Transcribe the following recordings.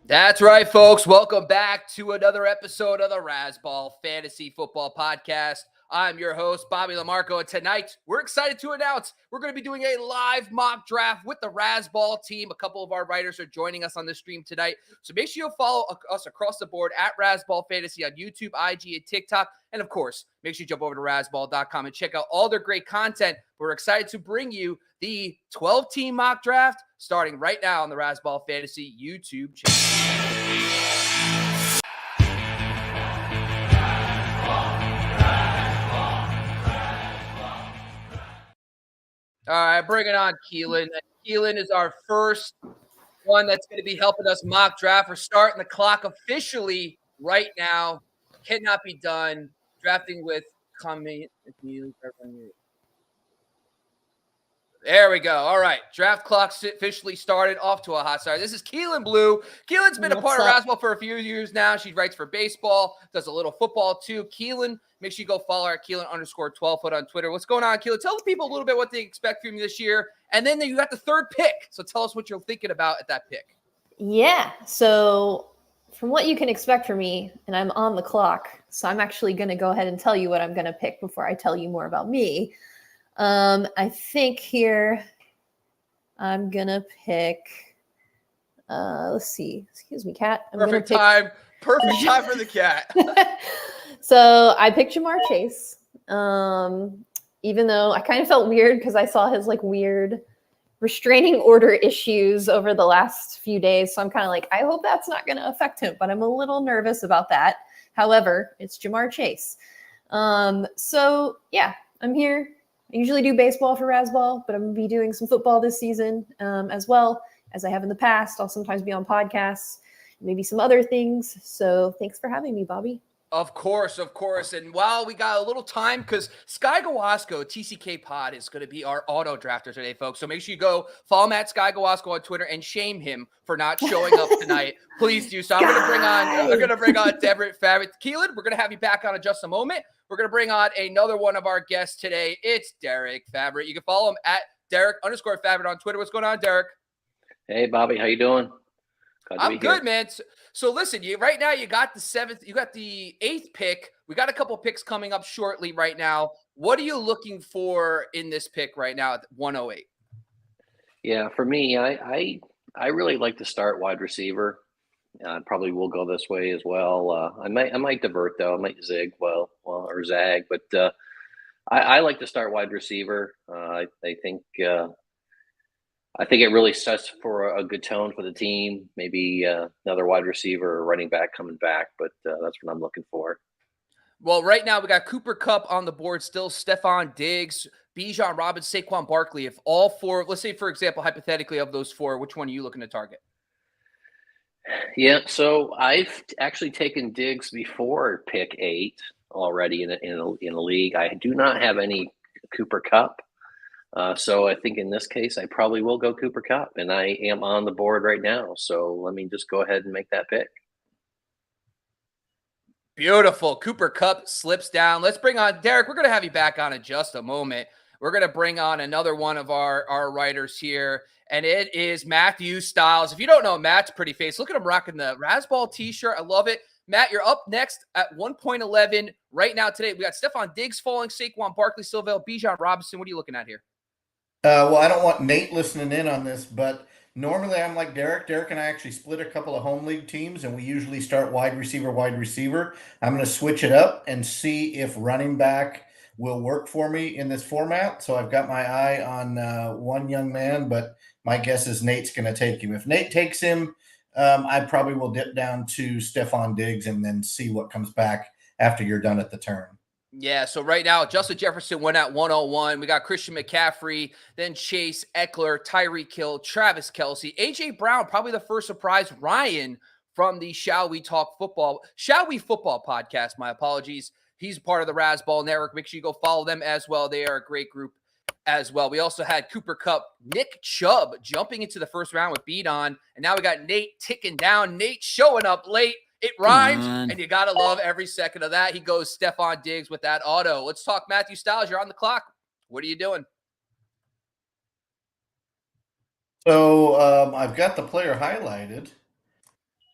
That's right, folks. Welcome back to another episode of the Razzball Fantasy Football Podcast. I'm your host, Bobby Lamarco, and tonight we're excited to announce we're going to be doing a live mock draft with the Razzball team. A couple of our writers are joining us on the stream tonight, so make sure you follow us across the board at Razzball Fantasy on YouTube, IG, and TikTok. And of course, make sure you jump over to Razzball.com and check out all their great content. We're excited to bring you the 12-team mock draft starting right now on the Razzball Fantasy YouTube channel. All right, bring it on, Keelan. Keelan is our first one that's going to be helping us mock draft. We're starting the clock officially right now. Cannot be done. Drafting with comment. There we go. All right. Draft clock officially started. Off to a hot start. This is Keelan Blue. Keelan's been a part of Razzball for a few years now. She writes for baseball, does a little football too. Keelan, make sure you go follow her at Keelan_12foot on Twitter. What's going on, Keelan? Tell the people a little bit what they expect from you this year. And then you got the third pick. So tell us what you're thinking about at that pick. Yeah. So from what you can expect from me, and I'm on the clock, so I'm actually going to go ahead and tell you what I'm going to pick before I tell you more about me. I think here I'm going to pick, let's see. Excuse me, cat. Perfect time for the cat. So I picked Jamar Chase. Even though I kind of felt weird because I saw his weird restraining order issues over the last few days. So I'm kind of like, I hope that's not going to affect him, but I'm a little nervous about that. However, it's Jamar Chase. So yeah, I'm here. I usually do baseball for Razzball, but I'm going to be doing some football this season as well as I have in the past. I'll sometimes be on podcasts, maybe some other things. So thanks for having me, Bobby. Of course. And while we got a little time, because Sky Gawasko, TCK Pod, is going to be our auto drafter today, folks. So make sure you go follow him at Sky Gawasko on Twitter and shame him for not showing up tonight. Please do so. I'm going to bring on Derek Fabric. Keelan, we're going to have you back on in just a moment. We're going to bring on another one of our guests today. It's Derek Fabric. You can follow him at Derek_Fabric on Twitter. What's going on, Derek? Hey, Bobby. How you doing? I'm good, man. So listen, right now you got the 8th pick. We got a couple picks coming up shortly right now. What are you looking for in this pick right now at 108? Yeah, for me, I really like to start wide receiver. Probably will go this way as well. I might divert though. I might zig or zag, but I like to start wide receiver. I think it really sets for a good tone for the team. Maybe another wide receiver or running back coming back, but that's what I'm looking for. Well, right now we got Cooper Kupp on the board still, Stephon Diggs, Bijan Robinson, Saquon Barkley. If all four, let's say, for example, hypothetically of those four, which one are you looking to target? Yeah, so I've actually taken Diggs before pick 8 already in a league. I do not have any Cooper Kupp. So I think in this case, I probably will go Cooper Kupp, and I am on the board right now. So let me just go ahead and make that pick. Beautiful. Cooper Kupp slips down. Let's bring on Derek. We're going to have you back on in just a moment. We're going to bring on another one of our writers here, and it is Matthew Styles. If you don't know Matt's pretty face, look at him rocking the Razzball t-shirt. I love it. Matt, you're up next at 1.11 right now today. We got Stephon Diggs falling, Saquon Barkley, Sylvell, Bijan Robinson. What are you looking at here? Well, I don't want Nate listening in on this, but normally I'm like Derek. Derek and I actually split a couple of home league teams, and we usually start wide receiver. I'm going to switch it up and see if running back will work for me in this format. So I've got my eye on one young man, but my guess is Nate's going to take him. If Nate takes him, I probably will dip down to Stephon Diggs and then see what comes back after you're done at the turn. Yeah, so right now, Justin Jefferson went at 101. We got Christian McCaffrey, then Chase, Eckler, Tyreek Hill, Travis Kelce, A.J. Brown, probably the first surprise, Ryan from the Shall We Football podcast. My apologies. He's part of the Razzball Network. Make sure you go follow them as well. They are a great group as well. We also had Cooper Kupp, Nick Chubb jumping into the first round with beat on. And now we got Nate ticking down. Nate showing up late. It rhymes, and you got to love every second of that. He goes Stephon Diggs with that auto. Let's talk Matthew Styles. You're on the clock. What are you doing? So I've got the player highlighted.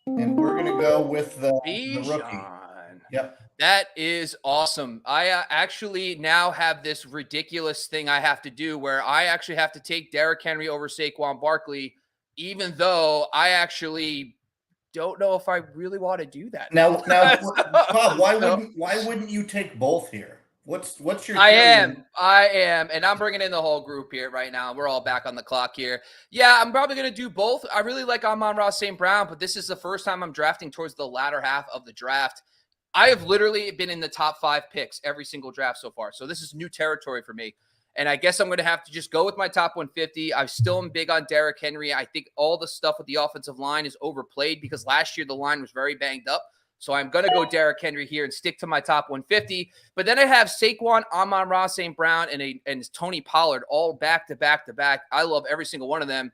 And we're going to go with the rookie. Bijan. Yep. That is awesome. I actually now have this ridiculous thing I have to do where I actually have to take Derrick Henry over Saquon Barkley, even though I actually don't know if I really want to do that. Now, Bob, why So- wouldn't you take both here? What's your I theory? am, and I'm bringing in the whole group here right now. We're all back on the clock here. Yeah, I'm probably going to do both. I really like Amon-Ra St. Brown, but this is the first time I'm drafting towards the latter half of the draft. I have literally been in the top 5 picks every single draft so far, so this is new territory for me. And I guess I'm going to have to just go with my top 150. I still am big on Derrick Henry. I think all the stuff with the offensive line is overplayed because last year the line was very banged up. So I'm going to go Derrick Henry here and stick to my top 150. But then I have Saquon, Amon-Ra St. Brown, and Tony Pollard all back to back to back. I love every single one of them.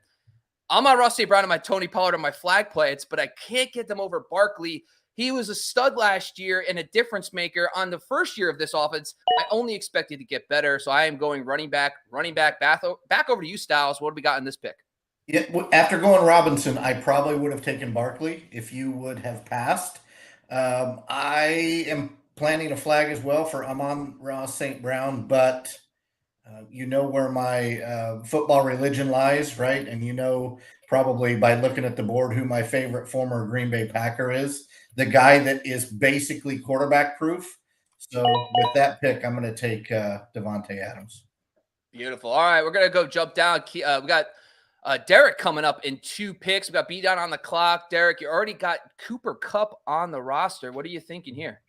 Amon-Ra St. Brown and my Tony Pollard are my flag plays, but I can't get them over Barkley. He was a stud last year and a difference maker on the first year of this offense. I only expected to get better. So I am going running back, back over to you, Styles. What do we got in this pick? Yeah, after going Robinson, I probably would have taken Barkley if you would have passed. I am planning a flag as well for Amon-Ra St. Brown, but you know where my football religion lies, right? And you know probably by looking at the board who my favorite former Green Bay Packer is, the guy that is basically quarterback proof. So with that pick, I'm going to take Devontae Adams. Beautiful. All right, we're going to go jump down. We got Derek coming up in 2 picks. We got B down on the clock. Derek, you already got Cooper Kupp on the roster. What are you thinking here?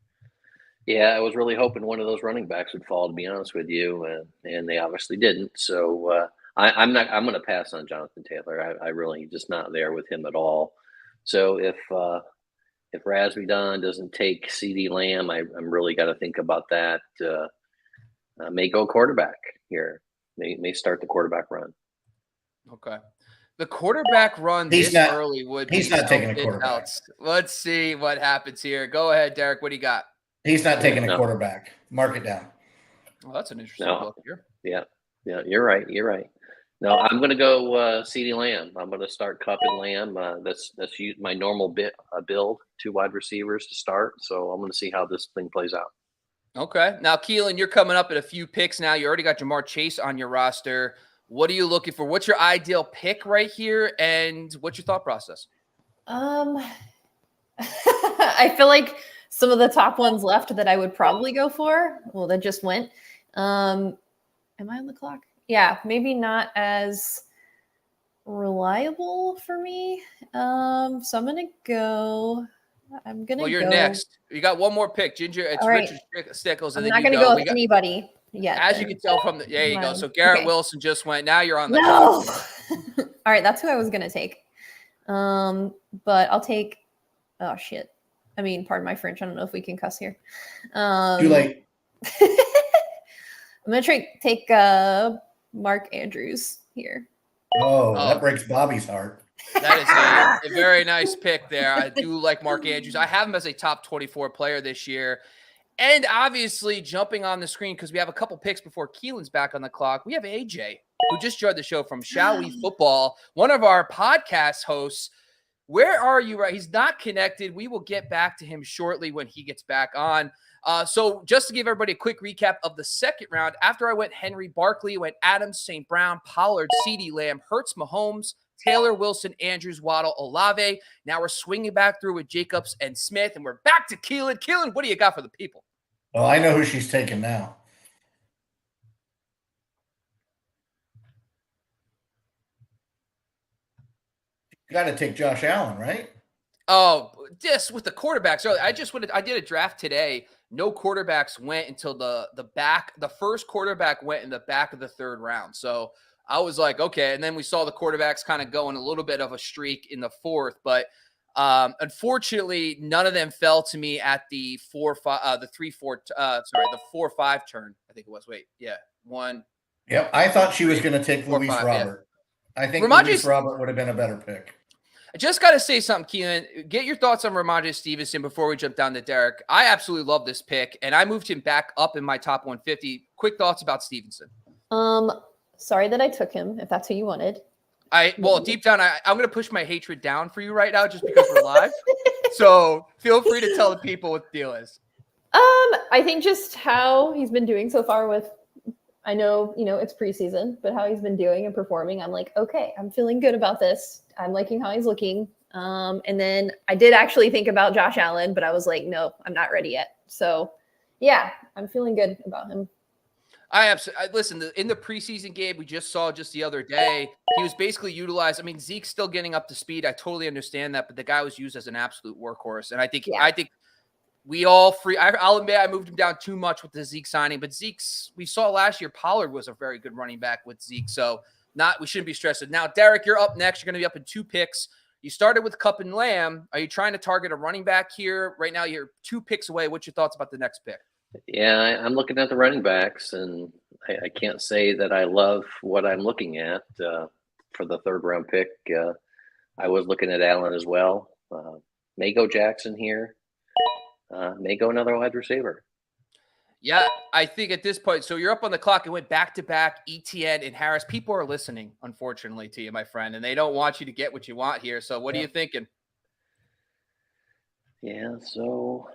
Yeah, I was really hoping one of those running backs would fall, to be honest with you, and they obviously didn't. So I'm going to pass on Jonathan Taylor. I really just not there with him at all. So if Razzball doesn't take CD Lamb, I'm really got to think about that. May go quarterback here. May start the quarterback run. Okay. The quarterback run early would be. He's not taking a quarterback. Else. Let's see what happens here. Go ahead, Derek. What do you got? He's not taking a quarterback. Mark it down. Well, that's an interesting look here. Yeah, you're right. No, I'm going to go CeeDee Lamb. I'm going to start Kupp and Lamb. That's my normal build, 2 wide receivers to start. So I'm going to see how this thing plays out. Okay. Now, Keelan, you're coming up at a few picks now. You already got Jamar Chase on your roster. What are you looking for? What's your ideal pick right here? And what's your thought process? I feel like some of the top ones left that I would probably go for. Well, that just went. Am I on the clock? Yeah, maybe not as reliable for me. So I'm gonna go. Well, you're next. You got one more pick, Ginger. It's right. Richard Stickles. I'm not gonna go with anybody yet. As you can tell from the, there you go. So Garrett Wilson just went. Now you're on the All right, that's who I was gonna take. But I'll take. Oh shit. I mean, pardon my French. I don't know if we can cuss here. Too late. I'm gonna take Mark Andrews here. Oh, that breaks Bobby's heart. That is a very nice pick there. I do like Mark Andrews. I have him as a top 24 player this year. And obviously, jumping on the screen, because we have a couple picks before Keelan's back on the clock, we have AJ, who just joined the show from Shall We Football, one of our podcast hosts. Where are you? Right? He's not connected. We will get back to him shortly when he gets back on. So just to give everybody a quick recap of the second round, after I went Henry, Barkley, went Adams, St. Brown, Pollard, CeeDee Lamb, Hurts, Mahomes, Taylor, Wilson, Andrews, Waddle, Olave. Now we're swinging back through with Jacobs and Smith, and we're back to Keelan. Keelan, what do you got for the people? Well, I know who she's taking now. You got to take Josh Allen, right? Oh, just with the quarterbacks. I did a draft today. No quarterbacks went until the first quarterback went in the back of the 3rd round. So I was like, okay. And then we saw the quarterbacks kind of go in a little bit of a streak in the 4th, but unfortunately, none of them fell to me at the 4-5 turn. I think it was. Wait, yeah, 1. Yep, I thought she was going to take Luis Robert. Yeah. I think Luis Robert would have been a better pick. I just got to say something, Keelan. Get your thoughts on Ramondre Stevenson before we jump down to Derek. I absolutely love this pick, and I moved him back up in my top 150. Quick thoughts about Stevenson. Sorry that I took him, if that's who you wanted. Well, deep down, I'm going to push my hatred down for you right now just because we're live. So feel free to tell the people what the deal is. I think just how he's been doing so far with, I know, it's preseason, but how he's been doing and performing, I'm like, okay, I'm feeling good about this. I'm liking how he's looking. And then I did actually think about Josh Allen, but I was like, no, I'm not ready yet. So yeah, I'm feeling good about him. Listen, in the preseason game we just saw just the other day, he was basically utilized. I mean, Zeke's still getting up to speed. I totally understand that, but the guy was used as an absolute workhorse. And I think we all I'll admit I moved him down too much with the Zeke signing, but we saw last year Pollard was a very good running back with Zeke. So we shouldn't be stressed. Now, Derek, you're up next. You're going to be up in 2 picks. You started with Kupp and Lamb. Are you trying to target a running back here? Right now, you're 2 picks away. What's your thoughts about the next pick? Yeah, I'm looking at the running backs, and I can't say that I love what I'm looking at for the 3rd round pick. I was looking at Allen as well. May go Jackson here. May go another wide receiver. Yeah, I think at this point, so you're up on the clock. It went back-to-back, ETN and Harris. People are listening, unfortunately, to you, my friend, and they don't want you to get what you want here. So what are you thinking? Yeah, so...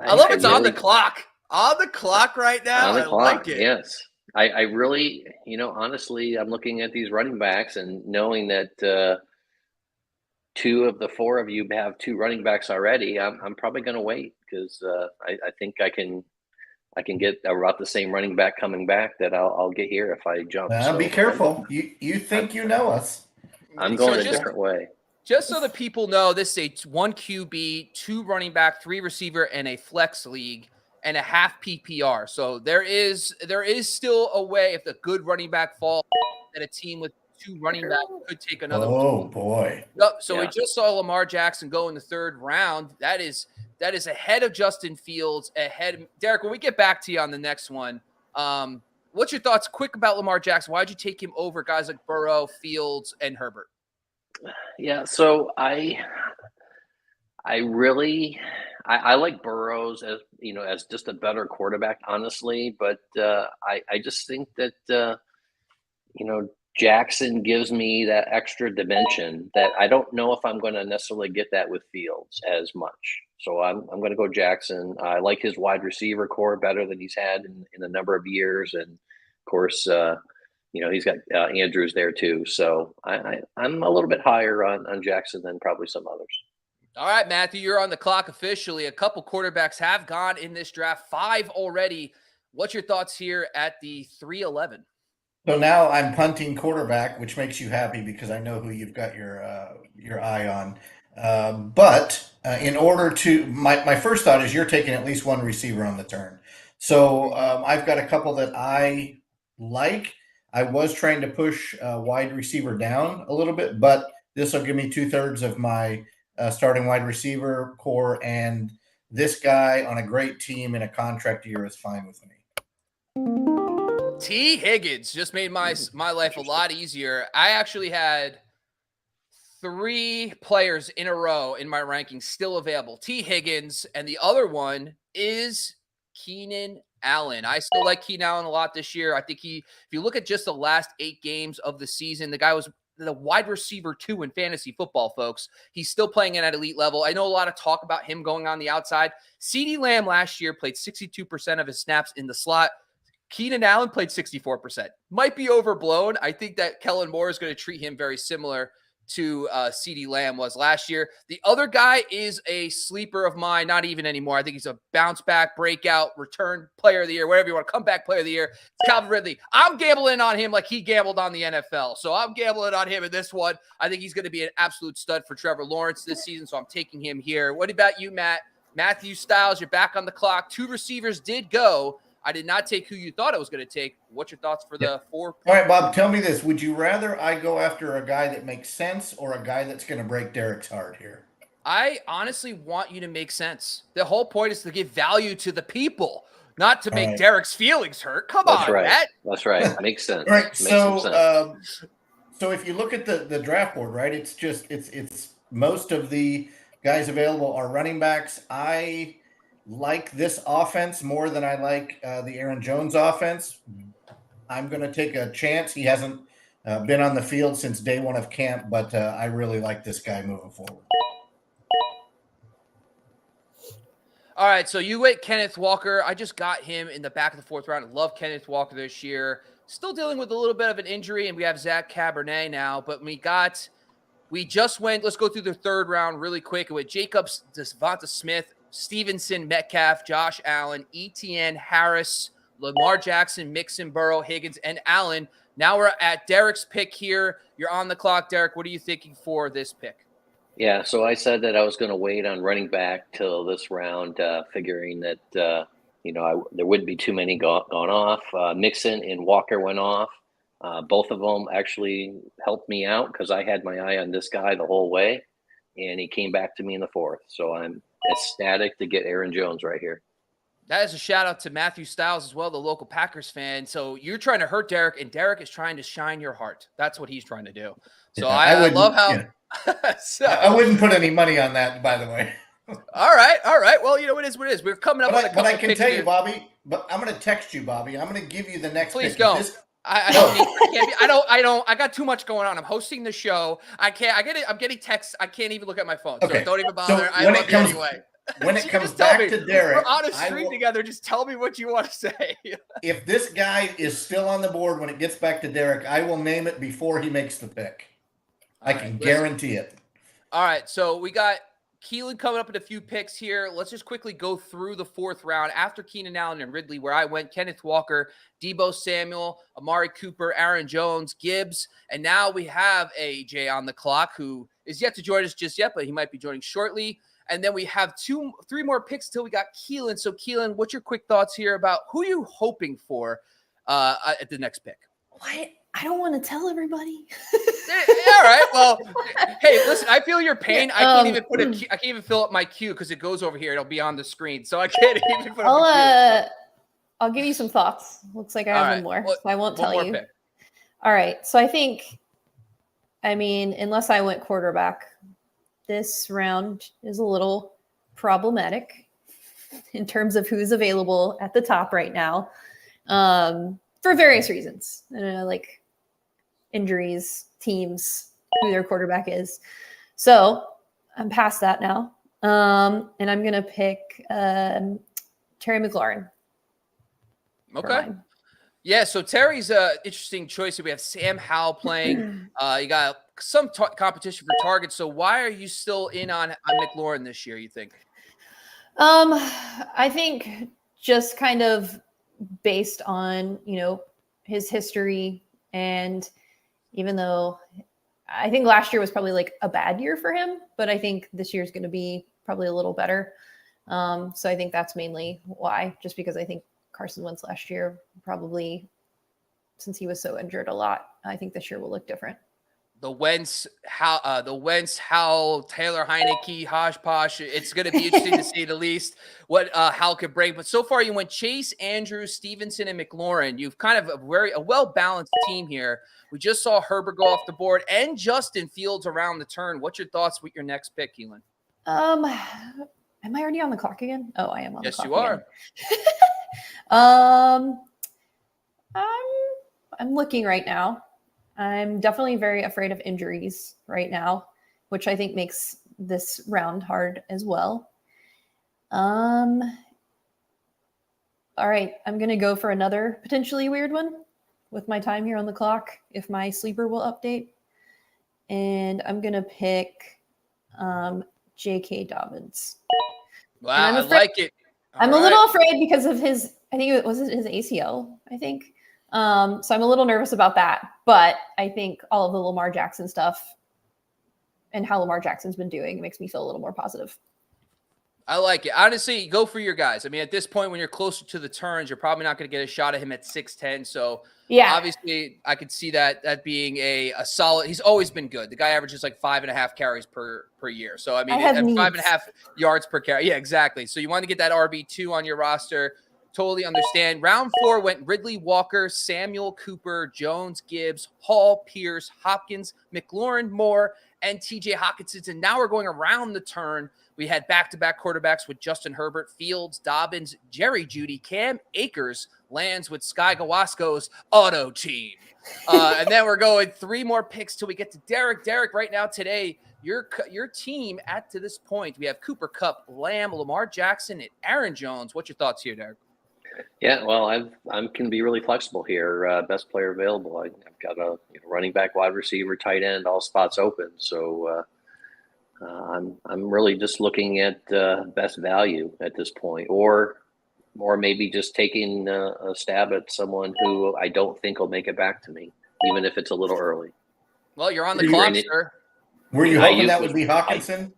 I love it's on the clock. On the clock right now. On the clock, like it. Yes. I really, honestly, I'm looking at these running backs and knowing that 2 of the 4 of you have 2 running backs already. I'm probably going to wait because I think I can get about the same running back coming back that I'll get here if I jump. So be careful. You think you know us. I'm going a different way. Just so the people know, this is a 1 QB, 2 running back, 3 receiver, and a flex league, and a half PPR. So there is still a way if the good running back falls that a team with 2 running backs could take another one. Oh boy! So we just saw Lamar Jackson go in the 3rd round. That is ahead of Justin Fields. Derek, when we get back to you on the next one, what's your thoughts? Quick about Lamar Jackson. Why'd you take him over guys like Burrow, Fields, and Herbert? Yeah, so I really like Burrows as just a better quarterback, honestly. But I just think that Jackson gives me that extra dimension that I don't know if I'm going to necessarily get that with Fields as much. So I'm going to go Jackson. I like his wide receiver core better than he's had in a number of years, and of course. He's got Andrews there too. So I'm a little bit higher on Jackson than probably some others. All right, Matthew, you're on the clock officially. A couple quarterbacks have gone in this draft, 5 already. What's your thoughts here at the 3-11? So now I'm punting quarterback, which makes you happy because I know who you've got your eye on. But in order to, my first thought is you're taking at least 1 receiver on the turn. So I've got a couple that I like. I was trying to push wide receiver down a little bit, but this will give me 2/3 of my starting wide receiver core, and this guy on a great team in a contract year is fine with me. T. Higgins just made my life a lot easier. I actually had 3 players in a row in my rankings still available. T. Higgins, and the other one is Keenan Allen. I still like Keenan Allen a lot this year. I think if you look at just the last 8 games of the season, the guy was the wide receiver 2 in fantasy football, folks. He's still playing at elite level. I know a lot of talk about him going on the outside. CeeDee Lamb last year played 62% of his snaps in the slot. Keenan Allen played 64%. Might be overblown. I think that Kellen Moore is going to treat him very similar to CeeDee Lamb was last year. The other guy is a sleeper of mine, not even anymore. I think he's a bounce back, breakout, return player of the year, whatever you want, comeback player of the year. It's Calvin Ridley. I'm gambling on him like he gambled on the NFL. So I'm gambling on him in this one. I think he's going to be an absolute stud for Trevor Lawrence this season, so I'm taking him here. What about you, Matt? Matthew Styles, you're back on the clock. 2 receivers did go. I did not take who you thought I was going to take. What's your thoughts for the 4? All right, Bob, tell me this. Would you rather I go after a guy that makes sense or a guy that's going to break Derek's heart here? I honestly want you to make sense. The whole point is to give value to the people, not to make Derek's feelings hurt. Come on, Matt. That's right. Makes sense. All right. Makes sense. So if you look at the draft board, right, it's most of the guys available are running backs. I like this offense more than I like the Aaron Jones offense. I'm going to take a chance. He hasn't Been on the field since day one of camp, but I really like this guy moving forward. All right, so you went Kenneth Walker. I just got him in the back of the 4th round. I love Kenneth Walker this year. Still dealing with a little bit of an injury, and we have Zach Cabernet now. But we just went, let's go through the 3rd round really quick with Jacobs, Devonta Smith, Stevenson, Metcalf, Josh Allen, Etienne, Harris, Lamar Jackson, Mixon, Burrow, Higgins, and Allen. Now we're at Derek's pick here. You're on the clock, Derek. What are you thinking for this pick? Yeah, so I said that I was going to wait on running back till this round, figuring that there wouldn't be too many gone off. Mixon and Walker went off. Both of them actually helped me out because I had my eye on this guy the whole way, and he came back to me in the 4th. So I'm ecstatic to get Aaron Jones right here. That is a shout out to Matthew Stiles as well, the local Packers fan. So you're trying to hurt Derek, and Derek is trying to shine your heart. That's what he's trying to do. So yeah, I love how. Yeah. So, I wouldn't put any money on that, by the way. All right. Well, it is what it is. We're coming up with a couple But I can tell you, here. Bobby. But I'm going to text you, Bobby. I'm going to give you the next. Please pick. go. I got too much going on. I'm hosting the show. I'm getting texts. I can't even look at my phone. So don't even bother. So when it comes back to Derek, we're on a stream together. Just tell me what you want to say. If this guy is still on the board when it gets back to Derek, I will name it before he makes the pick. I can guarantee it. All right, so we got Keelan coming up in a few picks here. Let's just quickly go through the 4th round. After Keenan Allen and Ridley, where I went, Kenneth Walker, Deebo Samuel, Amari Cooper, Aaron Jones, Gibbs, and now we have AJ on the clock, who is yet to join us just yet, but he might be joining shortly. And then we have 3 more picks till we got Keelan. So Keelan, what's your quick thoughts here about who are you hoping for at the next pick? What? I don't want to tell everybody. All right. Well, hey, listen. I feel your pain. I can't even I can't even fill up my queue because it goes over here. It'll be on the screen, so I can't even put up I'll give you some thoughts. Looks like I have one more. Well, so I won't tell you. Pick. All right. So unless I went quarterback, this round is a little problematic in terms of who's available at the top right now, for various reasons. Like injuries, teams, who their quarterback is. So I'm past that now. And I'm going to pick Terry McLaurin. Okay. Yeah, so Terry's an interesting choice. We have Sam Howell playing. You got some competition for targets. So why are you still in on McLaurin this year, you think? I think just kind of based on, his history, and even though I think last year was probably like a bad year for him, but I think this year is going to be probably a little better. So I think that's mainly why, just because I think Carson Wentz last year, probably since he was so injured a lot, I think this year will look different. The Wentz, Howell, Taylor Heineke, hodgepodge. It's going to be interesting to see the least what Howell could bring. But so far, you went Chase, Andrews, Stevenson, and McLaurin. You've kind of a well-balanced team here. We just saw Herbert go off the board and Justin Fields around the turn. What's your thoughts with your next pick, Keelan? Am I already on the clock again? Oh, I am on the clock. Yes, you are. I'm looking right now. I'm definitely very afraid of injuries right now, which I think makes this round hard as well. All right, I'm going to go for another potentially weird one with my time here on the clock, if my sleeper will update. And I'm going to pick J.K. Dobbins. Wow, I like it. I'm a little afraid because of his ACL, I think. So I'm a little nervous about that, but I think all of the Lamar Jackson stuff and how Lamar Jackson's been doing makes me feel a little more positive. I like it. Honestly, go for your guys. I mean, at this point, when you're closer to the turns, you're probably not going to get a shot at him at 6'10". So yeah, obviously I could see that being a solid. He's always been good. The guy averages like 5.5 carries per year. So I mean, 5.5 yards per carry. Yeah, exactly. So you want to get that RB2 on your roster. Totally understand. Round 4 went Ridley, Walker, Samuel, Cooper, Jones, Gibbs, Hall, Pierce, Hopkins, McLaurin, Moore, and TJ Hawkinson. And now we're going around the turn. We had back-to-back quarterbacks with Justin Herbert, Fields, Dobbins, Jerry Jeudy, Cam Akers lands with Sky Gawasko's auto team. And then we're going 3 more picks till we get to Derek. Derek, right now today, your team to this point, we have Cooper Kupp, Lamb, Lamar Jackson, and Aaron Jones. What's your thoughts here, Derek? Yeah, well, I can be really flexible here. Best player available. I've got a running back, wide receiver, tight end, all spots open. So I'm really just looking at best value at this point, or maybe just taking a stab at someone who I don't think will make it back to me, even if it's a little early. Well, you're on the clock, sir. Were you hoping that would be Hawkinson?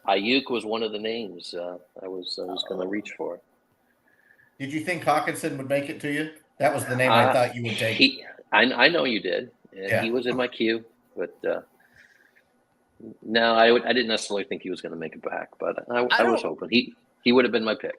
Ayuk was one of the names I was going to reach for. Did you think Hawkinson would make it to you? That was the name I thought you would take. I know you did. And He was in my queue, but no, I didn't necessarily think he was going to make it back, but I was hoping he would have been my pick.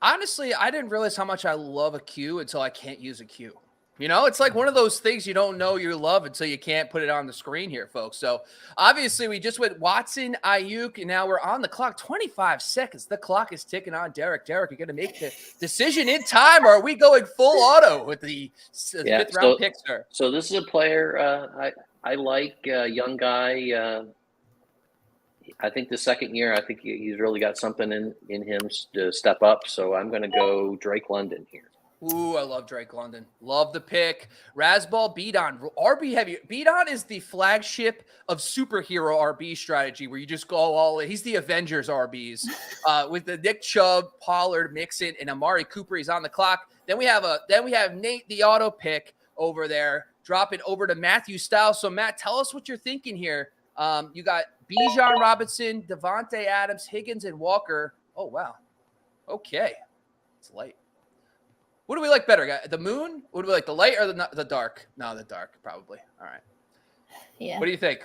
Honestly, I didn't realize how much I love a queue until I can't use a queue. It's like one of those things you don't know you love until you can't put it on the screen here, folks. So obviously we just went Watson, Ayuk, and now we're on the clock. 25 seconds. The clock is ticking on Derek. Derek, you're going to make the decision in time, or are we going full auto with the 5th round pick, sir? So this is a player I like, young guy. I think the second year, I think he's really got something in him to step up. So I'm going to go Drake London here. Ooh, I love Drake London. Love the pick. Razzball, Beat-On. RB heavy. Beat-On is the flagship of superhero RB strategy where you just go all in. He's the Avengers RBs with the Nick Chubb, Pollard, Mixon, and Amari Cooper. He's on the clock. Then we have Nate, the auto pick over there, dropping over to Matthew Styles. So, Matt, tell us what you're thinking here. You got Bijan Robinson, Devontae Adams, Higgins, and Walker. Oh, wow. Okay. It's light. What do we like better, guys? The moon? What do we like, the light or the dark? No, the dark, probably. All right. Yeah. What do you think?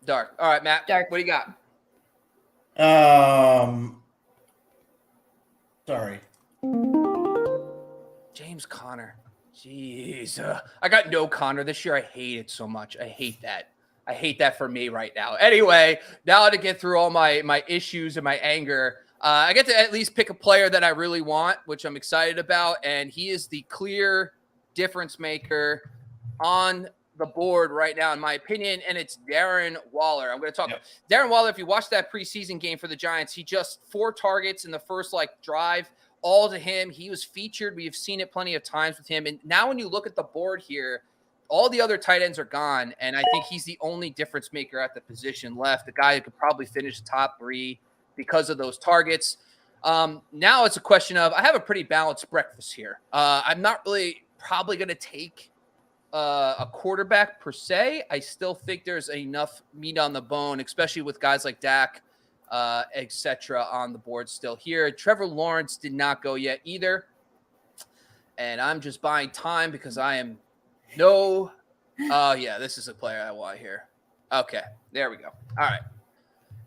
Dark. All right, Matt. Dark. What do you got? Sorry. James Conner. Jeez. I got no Conner this year. I hate it so much. I hate that. I hate that for me right now. Anyway, now to get through all my issues and my anger, I get to at least pick a player that I really want, which I'm excited about, and he is the clear difference maker on the board right now, in my opinion, and it's Darren Waller. I'm going to talk Darren Waller. If you watched that preseason game for the Giants, he just 4 targets in the first drive, all to him. He was featured. We have seen it plenty of times with him, and now when you look at the board here, all the other tight ends are gone, and I think he's the only difference maker at the position left, the guy who could probably finish the top 3 because of those targets. Now it's a question of, I have a pretty balanced breakfast here. I'm not really probably going to take a quarterback per se. I still think there's enough meat on the bone, especially with guys like Dak, etc. on the board still here. Trevor Lawrence did not go yet either. And I'm just buying time because I am this is a player I want here. Okay, there we go. All right.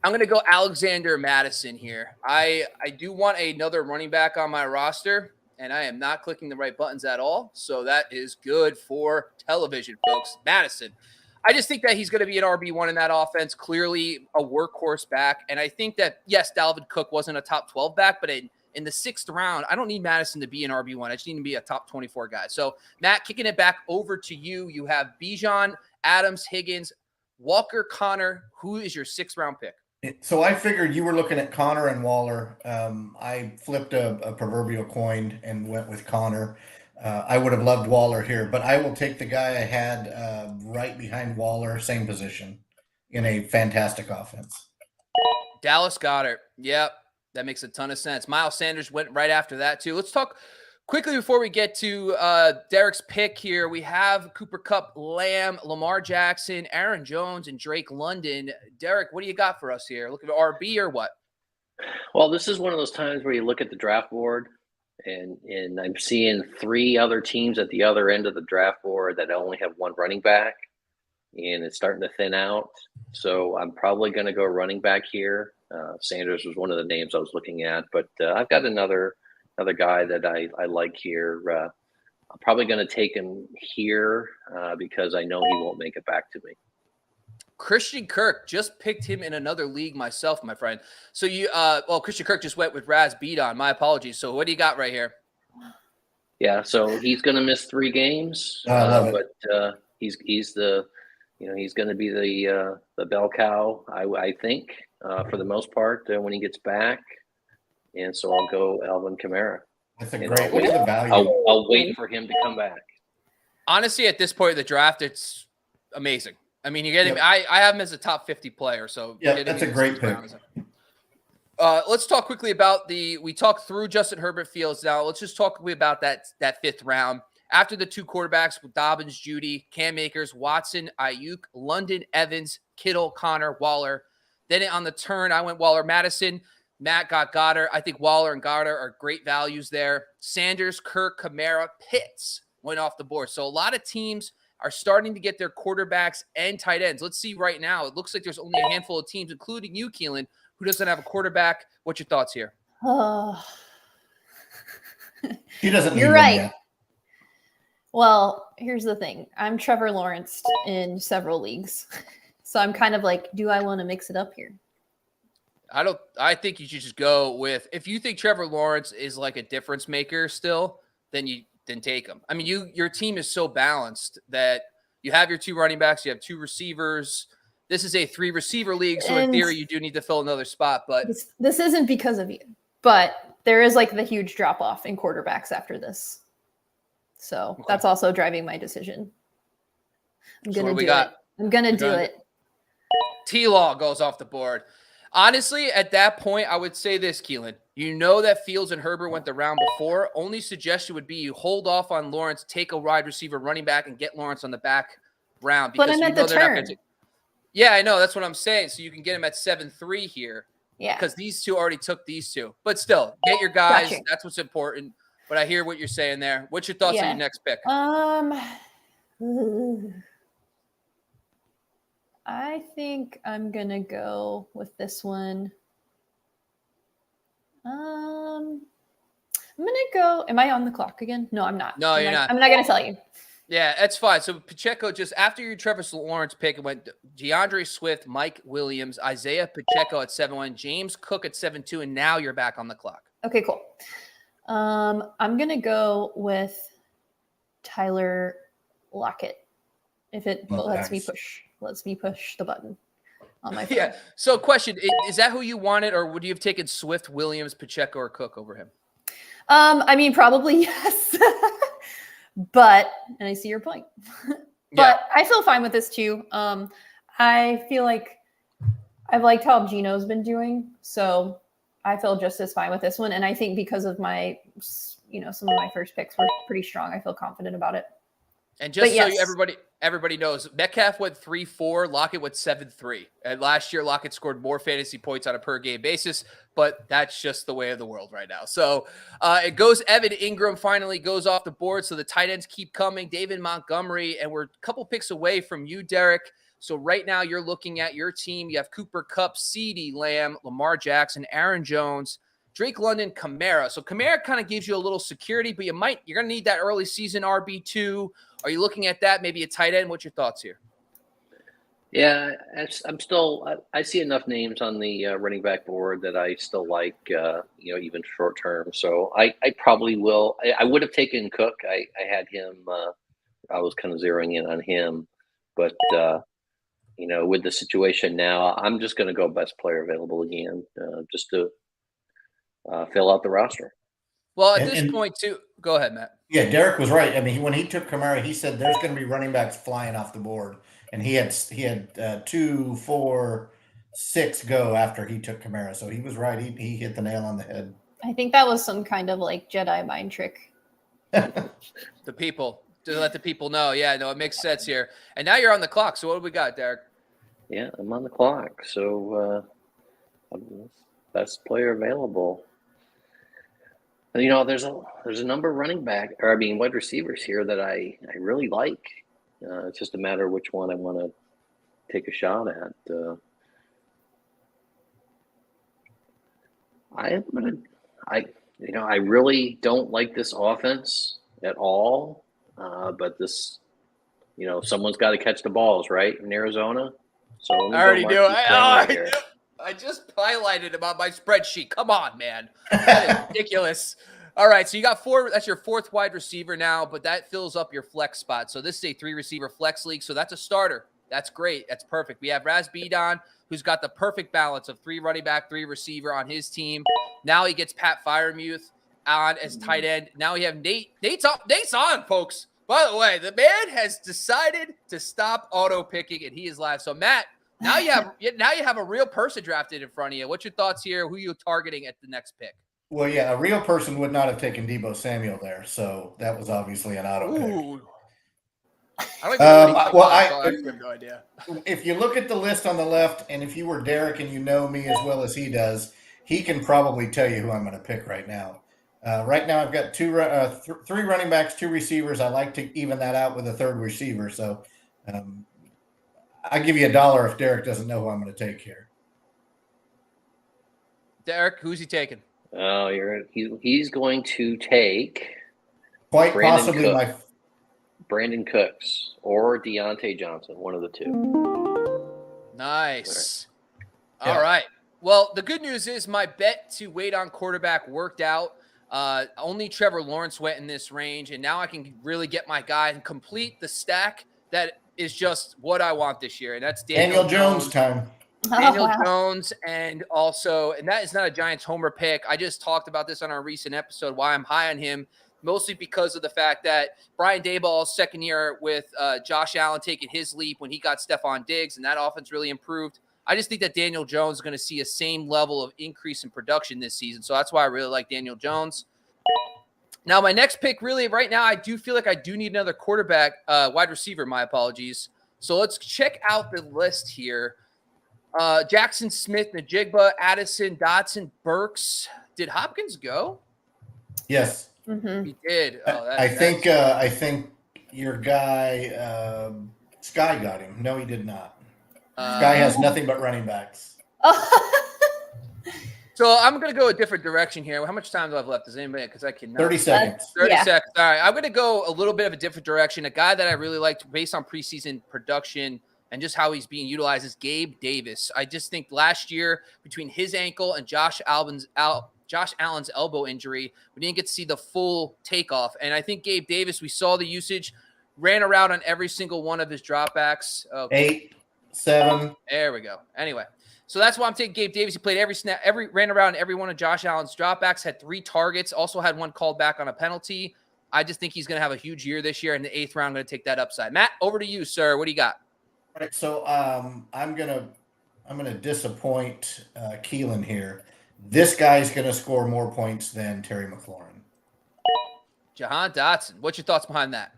I'm going to go Alexander Madison here. I do want another running back on my roster, and I am not clicking the right buttons at all. So that is good for television, folks. Madison. I just think that he's going to be an RB1 in that offense, clearly a workhorse back. And I think that, yes, Dalvin Cook wasn't a top 12 back, but in the 6th round, I don't need Madison to be an RB1. I just need him to be a top 24 guy. So, Matt, kicking it back over to you. You have Bijan, Adams, Higgins, Walker, Conner. Who is your 6th round pick? So I figured you were looking at Conner and Waller. I flipped a proverbial coin and went with Conner. I would have loved Waller here, but I will take the guy I had right behind Waller, same position, in a fantastic offense. Dallas Goedert. Yep, that makes a ton of sense. Miles Sanders went right after that, too. Let's talk quickly before we get to Derek's pick here. We have Cooper Kupp, Lamb, Lamar Jackson, Aaron Jones, and Drake London. Derek, what do you got for us here? Look at RB or what? Well, this is one of those times where you look at the draft board, and I'm seeing 3 other teams at the other end of the draft board that only have 1 running back, and it's starting to thin out. So I'm probably going to go running back here. Sanders was one of the names I was looking at, but I've got another guy that I like here. I'm probably going to take him here because I know he won't make it back to me. Christian Kirk, just picked him in another league myself, my friend. So you, Christian Kirk just went with Raz beat on. My apologies. So what do you got right here? Yeah, so he's going to miss 3 games, I love it. but he's the, he's going to be the bell cow, I think, for the most part when he gets back, and so I'll go Alvin Kamara. That's a great way to value. I'll wait for him to come back. Honestly, at this point of the draft, it's amazing. I mean, you get him. Yep. I have him as a top 50 player. So yeah, that's a great pick. Let's talk quickly about we talked through Justin Herbert Fields. Now let's just talk quickly about that 5th round. After the 2 quarterbacks with Dobbins, Judy, Cam Akers, Watson, Ayuk, London, Evans, Kittle, Connor, Waller. Then on the turn, I went Waller, Madison. Matt got Goddard. I think Waller and Goddard are great values there. Sanders, Kirk, Kamara, Pitts went off the board. So a lot of teams are starting to get their quarterbacks and tight ends. Let's see right now. It looks like there's only a handful of teams, including you, Keelan, who doesn't have a quarterback. What's your thoughts here? He doesn't. You're right. Well, here's the thing. I'm Trevor Lawrence in several leagues. So I'm kind of like, do I want to mix it up here? I think you should just go with, if you think Trevor Lawrence is like a difference maker still, then take him. I mean, your team is so balanced that you have your 2 running backs, you have 2 receivers. This is a 3 receiver league, so in theory, you do need to fill another spot. But this isn't because of you, but there is like the huge drop off in quarterbacks after this, so that's also driving my decision. I'm gonna do it. I'm gonna do it. T-Law goes off the board. Honestly, at that point, I would say this, Keelan. You know that Fields and Herbert went the round before. Only suggestion would be you hold off on Lawrence, take a wide receiver, running back, and get Lawrence on the back round. Because but I'm at the turn. Yeah, I know. That's what I'm saying. So you can get him at 7-3 here. Yeah. Because these 2 already took these 2. But still, get your guys. Gotcha. That's what's important. But I hear what you're saying there. What's your thoughts on your next pick? I think I'm going to go with this one. I'm going to go. Am I on the clock again? No, I'm not. No, you're not. I'm not going to tell you. Yeah, that's fine. So Pacheco, just after your Trevor Lawrence pick, it went DeAndre Swift, Mike Williams, Isaiah Pacheco at 7-1, James Cook at 7-2, and now you're back on the clock. Okay, cool. I'm going to go with Tyler Lockett. If it lets me push the button on my phone. Yeah. So question, is that who you wanted, or would you have taken Swift, Williams, Pacheco, or Cook over him? I mean, probably yes. But, and I see your point. But I feel fine with this too. I feel like I've liked how Gino's been doing. So I feel just as fine with this one. And I think because of my, some of my first picks were pretty strong, I feel confident about it. And just everybody knows, Metcalf went 3-4, Lockett went 7-3. And last year, Lockett scored more fantasy points on a per-game basis, but that's just the way of the world right now. So it goes Evan Ingram finally goes off the board, so the tight ends keep coming. David Montgomery, and we're a couple picks away from you, Derek. So right now, you're looking at your team. You have Cooper Kupp, CeeDee Lamb, Lamar Jackson, Aaron Jones, Drake London, Kamara. So Kamara kind of gives you a little security, but you're going to need that early season RB2. Are you looking at that? Maybe a tight end? What's your thoughts here? Yeah, I see enough names on the running back board that I still like, even short term. So I probably will. I would have taken Cook. I had him. I was kind of zeroing in on him, but with the situation now, I'm just going to go best player available again, just to fill out the roster. Well, at this point, too, go ahead, Matt. Yeah, Derek was right. I mean, when he took Kamara, he said there's going to be running backs flying off the board, and he had 2, 4, 6 go after he took Kamara. So he was right. He hit the nail on the head. I think that was some kind of like Jedi mind trick. The people, to let the people know. Yeah, no, it makes sense here. And now you're on the clock. So what do we got, Derek? Yeah, I'm on the clock. So best player available. There's a number of wide receivers here that I really like. It's just a matter of which one I want to take a shot at. I really don't like this offense at all. But this, someone's got to catch the balls, right, in Arizona. So let me I already go knew. Marquise Brown right here. I just highlighted him on my spreadsheet. Come on, man. That is ridiculous. All right, so you got 4. That's your 4th wide receiver now, but that fills up your flex spot. So this is a 3-receiver flex league, so that's a starter. That's great. That's perfect. We have Razzball, who's got the perfect balance of 3 running back, 3 receiver on his team. Now he gets Pat Freiermuth on as tight end. Now we have Nate. Nate's on, folks. By the way, the man has decided to stop auto picking, and he is live. So Matt, now you have a real person drafted in front of you. What's your thoughts here? Who are you targeting at the next pick? Well, yeah, a real person would not have taken Deebo Samuel there, so that was obviously an auto pick. Ooh. I don't even know what Well, I actually have no idea. If you look at the list on the left, and if you were Derek and you know me as well as he does, he can probably tell you who I'm going to pick right now. Right now, I've got 3 running backs, 2 receivers. I like to even that out with a 3rd receiver. So I give you $1 if Derek doesn't know who I'm going to take here. Derek, who's he taking? Oh, he's going to take Quite possibly Brandon Cooks or Deontay Johnson, one of the 2. Nice. Yeah. All right. Well, the good news is my bet to wait on quarterback worked out. Only Trevor Lawrence went in this range, and now I can really get my guy and complete the stack that is just what I want this year, and that's Daniel Jones time. Daniel Jones, and that is not a Giants homer pick. I just talked about this on our recent episode, why I'm high on him, mostly because of the fact that Brian Daboll's second year with Josh Allen taking his leap when he got Stephon Diggs, and that offense really improved. I just think that Daniel Jones is going to see a same level of increase in production this season, so that's why I really like Daniel Jones. Now, my next pick, really, right now, I do feel like I do need another quarterback, wide receiver, my apologies. So let's check out the list here. Jackson Smith, Najigba, Addison, Dotson, Burks. Did Hopkins go? Yes. Mm-hmm. He did. Oh, I think your guy Sky got him. No, he did not. Sky has nothing but running backs. So I'm going to go a different direction here. How much time do I have left? Does anybody? Because I cannot. 30 seconds. 30 seconds. All right. I'm going to go a little bit of a different direction. A guy that I really liked based on preseason production and just how he's being utilized is Gabe Davis. I just think last year between his ankle and Josh Allen's elbow injury, we didn't get to see the full takeoff. And I think Gabe Davis, we saw the usage, ran around on every single one of his dropbacks. Okay. 8, 7. There we go. Anyway, so that's why I'm taking Gabe Davis. He played every snap, ran around every one of Josh Allen's dropbacks, had 3 targets, also had 1 called back on a penalty. I just think he's going to have a huge year this year. In the 8th round, I'm going to take that upside. Matt, over to you, sir. What do you got? All right, so I'm gonna disappoint Keelan here. This guy's gonna score more points than Terry McLaurin. Jahan Dotson. What's your thoughts behind that?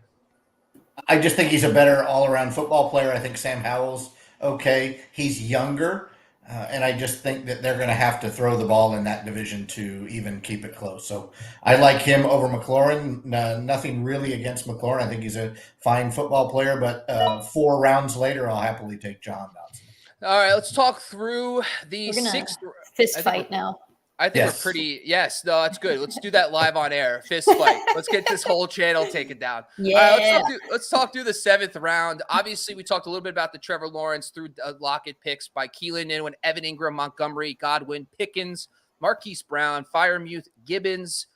I just think he's a better all-around football player. I think Sam Howell's okay. He's younger, and I just think that they're going to have to throw the ball in that division to even keep it close. So I like him over McLaurin. Nothing really against McLaurin. I think he's a fine football player, but 4 rounds later, I'll happily take John Dotson. All right, let's talk through the 6th fist fight now. I think we're pretty. Yes, no, that's good. Let's do that live on air. Fist fight. Let's get this whole channel taken down. Yeah. All right, let's talk through the 7th round. Obviously, we talked a little bit about the Trevor Lawrence through Lockett picks by Keelan Inman, Evan Ingram, Montgomery, Godwin, Pickens, Marquise Brown, Freiermuth, Gibson,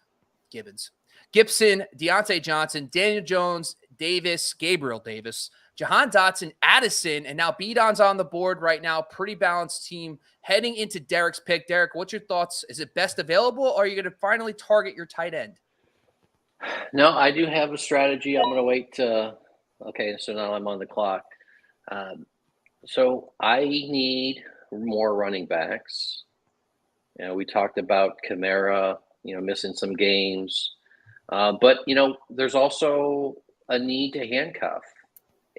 Deontay Johnson, Daniel Jones, Gabriel Davis, Jahan Dotson, Addison, and now B-Don's on the board right now. Pretty balanced team heading into Derek's pick. Derek, what's your thoughts? Is it best available, or are you going to finally target your tight end? No, I do have a strategy. I'm going to wait. Okay, so now I'm on the clock. So I need more running backs. We talked about Kamara, missing some games. But, there's also a need to handcuff.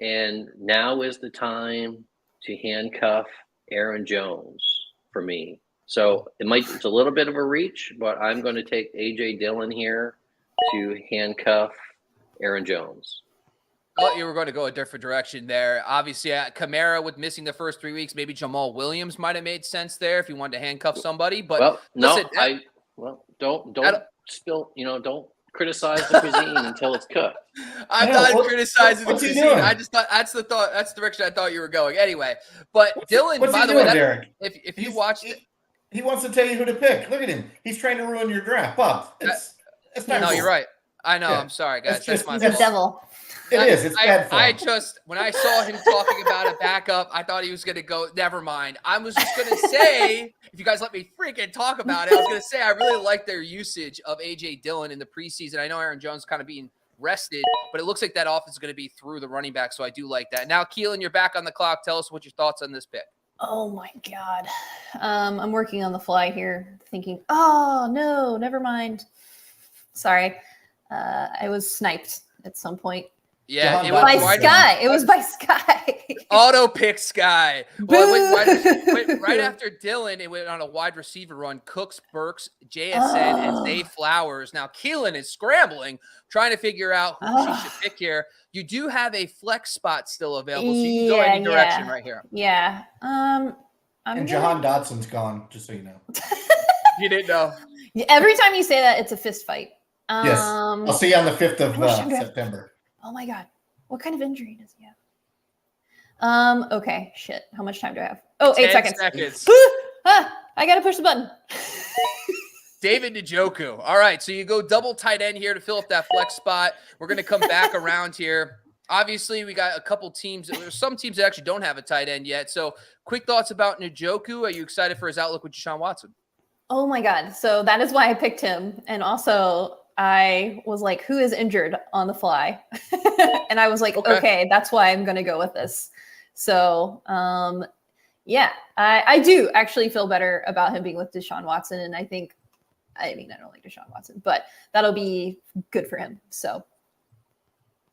And now is the time to handcuff Aaron Jones for me. So it's a little bit of a reach, but I'm going to take A.J. Dillon here to handcuff Aaron Jones. Well, you were going to go a different direction there. Obviously, Kamara with missing the first 3 weeks, maybe Jamal Williams might have made sense there if you wanted to handcuff somebody. But don't criticize the cuisine until it's cooked. I'm not criticizing the what's he cuisine. doing? I just thought that's the direction I thought you were going. Anyway, but Dylan, What's by he the doing, way, Derek? if you watched it, he wants to tell you who to pick. Look at him. He's trying to ruin your draft, Bob. It's not no, cool. you're right. I know. Yeah. I'm sorry, guys. That's my He's a fault. devil. It is. It's bad form. I just, when I saw him talking about a backup, I thought he was going to go, never mind. I was just going to say, if you guys let me freaking talk about it, I was going to say, I really like their usage of A.J. Dillon in the preseason. I know Aaron Jones kind of being rested, but it looks like that offense is going to be through the running back, so I do like that. Now, Keelan, you're back on the clock. Tell us what your thoughts on this pick. Oh my God. I'm working on the fly here thinking, oh no, never mind. Sorry. I was sniped at some point. Yeah, John it was By Dodson. Sky. It was by Sky. auto pick Sky. Well, it went right Boo. after Dylan, it went on a wide receiver run. Cooks, Burks, JSN, and Zay Flowers. Now, Keelan is scrambling, trying to figure out who she should pick here. You do have a flex spot still available, so you can go any direction right here. Yeah. And Jahan Dotson's gone, just so you know. You didn't know. Every time you say that, it's a fist fight. Yes. I'll see you on the 5th of September. Oh my God. What kind of injury does he have? Okay. Shit. How much time do I have? Oh, 8 seconds. I got to push the button. David Njoku. All right, so you go double tight end here to fill up that flex spot. We're going to come back around here. Obviously, we got a couple teams. There's some teams that actually don't have a tight end yet. So quick thoughts about Njoku. Are you excited for his outlook with Deshaun Watson? Oh my God. So that is why I picked him. And also I was like, who is injured on the fly? And I was like, okay, that's why I'm going to go with this. So yeah, I do actually feel better about him being with Deshaun Watson. And I don't like Deshaun Watson, but that'll be good for him. So,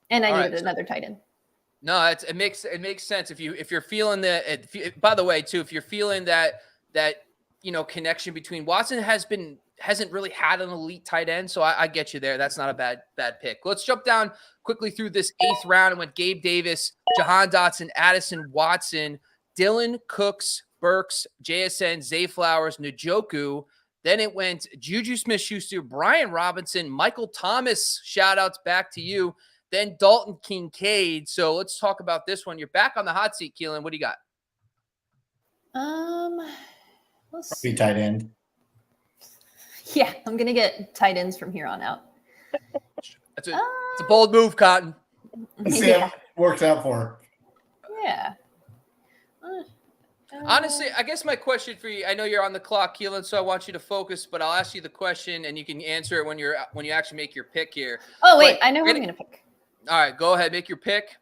and I needed another tight end. No, it makes sense if you're feeling that. By the way, too, if you're feeling that connection between Watson hasn't really had an elite tight end, so I get you there. That's not a bad pick. Let's jump down quickly through this 8th round and went Gabe Davis, Jahan Dotson, Addison Watson, Dylan, Cooks, Burks, JSN, Zay Flowers, Njoku. Then it went Juju Smith-Schuster, Brian Robinson, Michael Thomas. Shout outs back to you. Then Dalton Kincaid. So let's talk about this one. You're back on the hot seat, Keelan. What do you got? Let's Be tight end. Yeah, I'm gonna get tight ends from here on out. It's a bold move, Cotton. Let's see how it works out for her. Yeah. Honestly, I guess my question for you, I know you're on the clock, Keelan, so I want you to focus, but I'll ask you the question and you can answer it when you actually make your pick here. Oh, wait, I know who I'm going to pick. All right, go ahead, make your pick.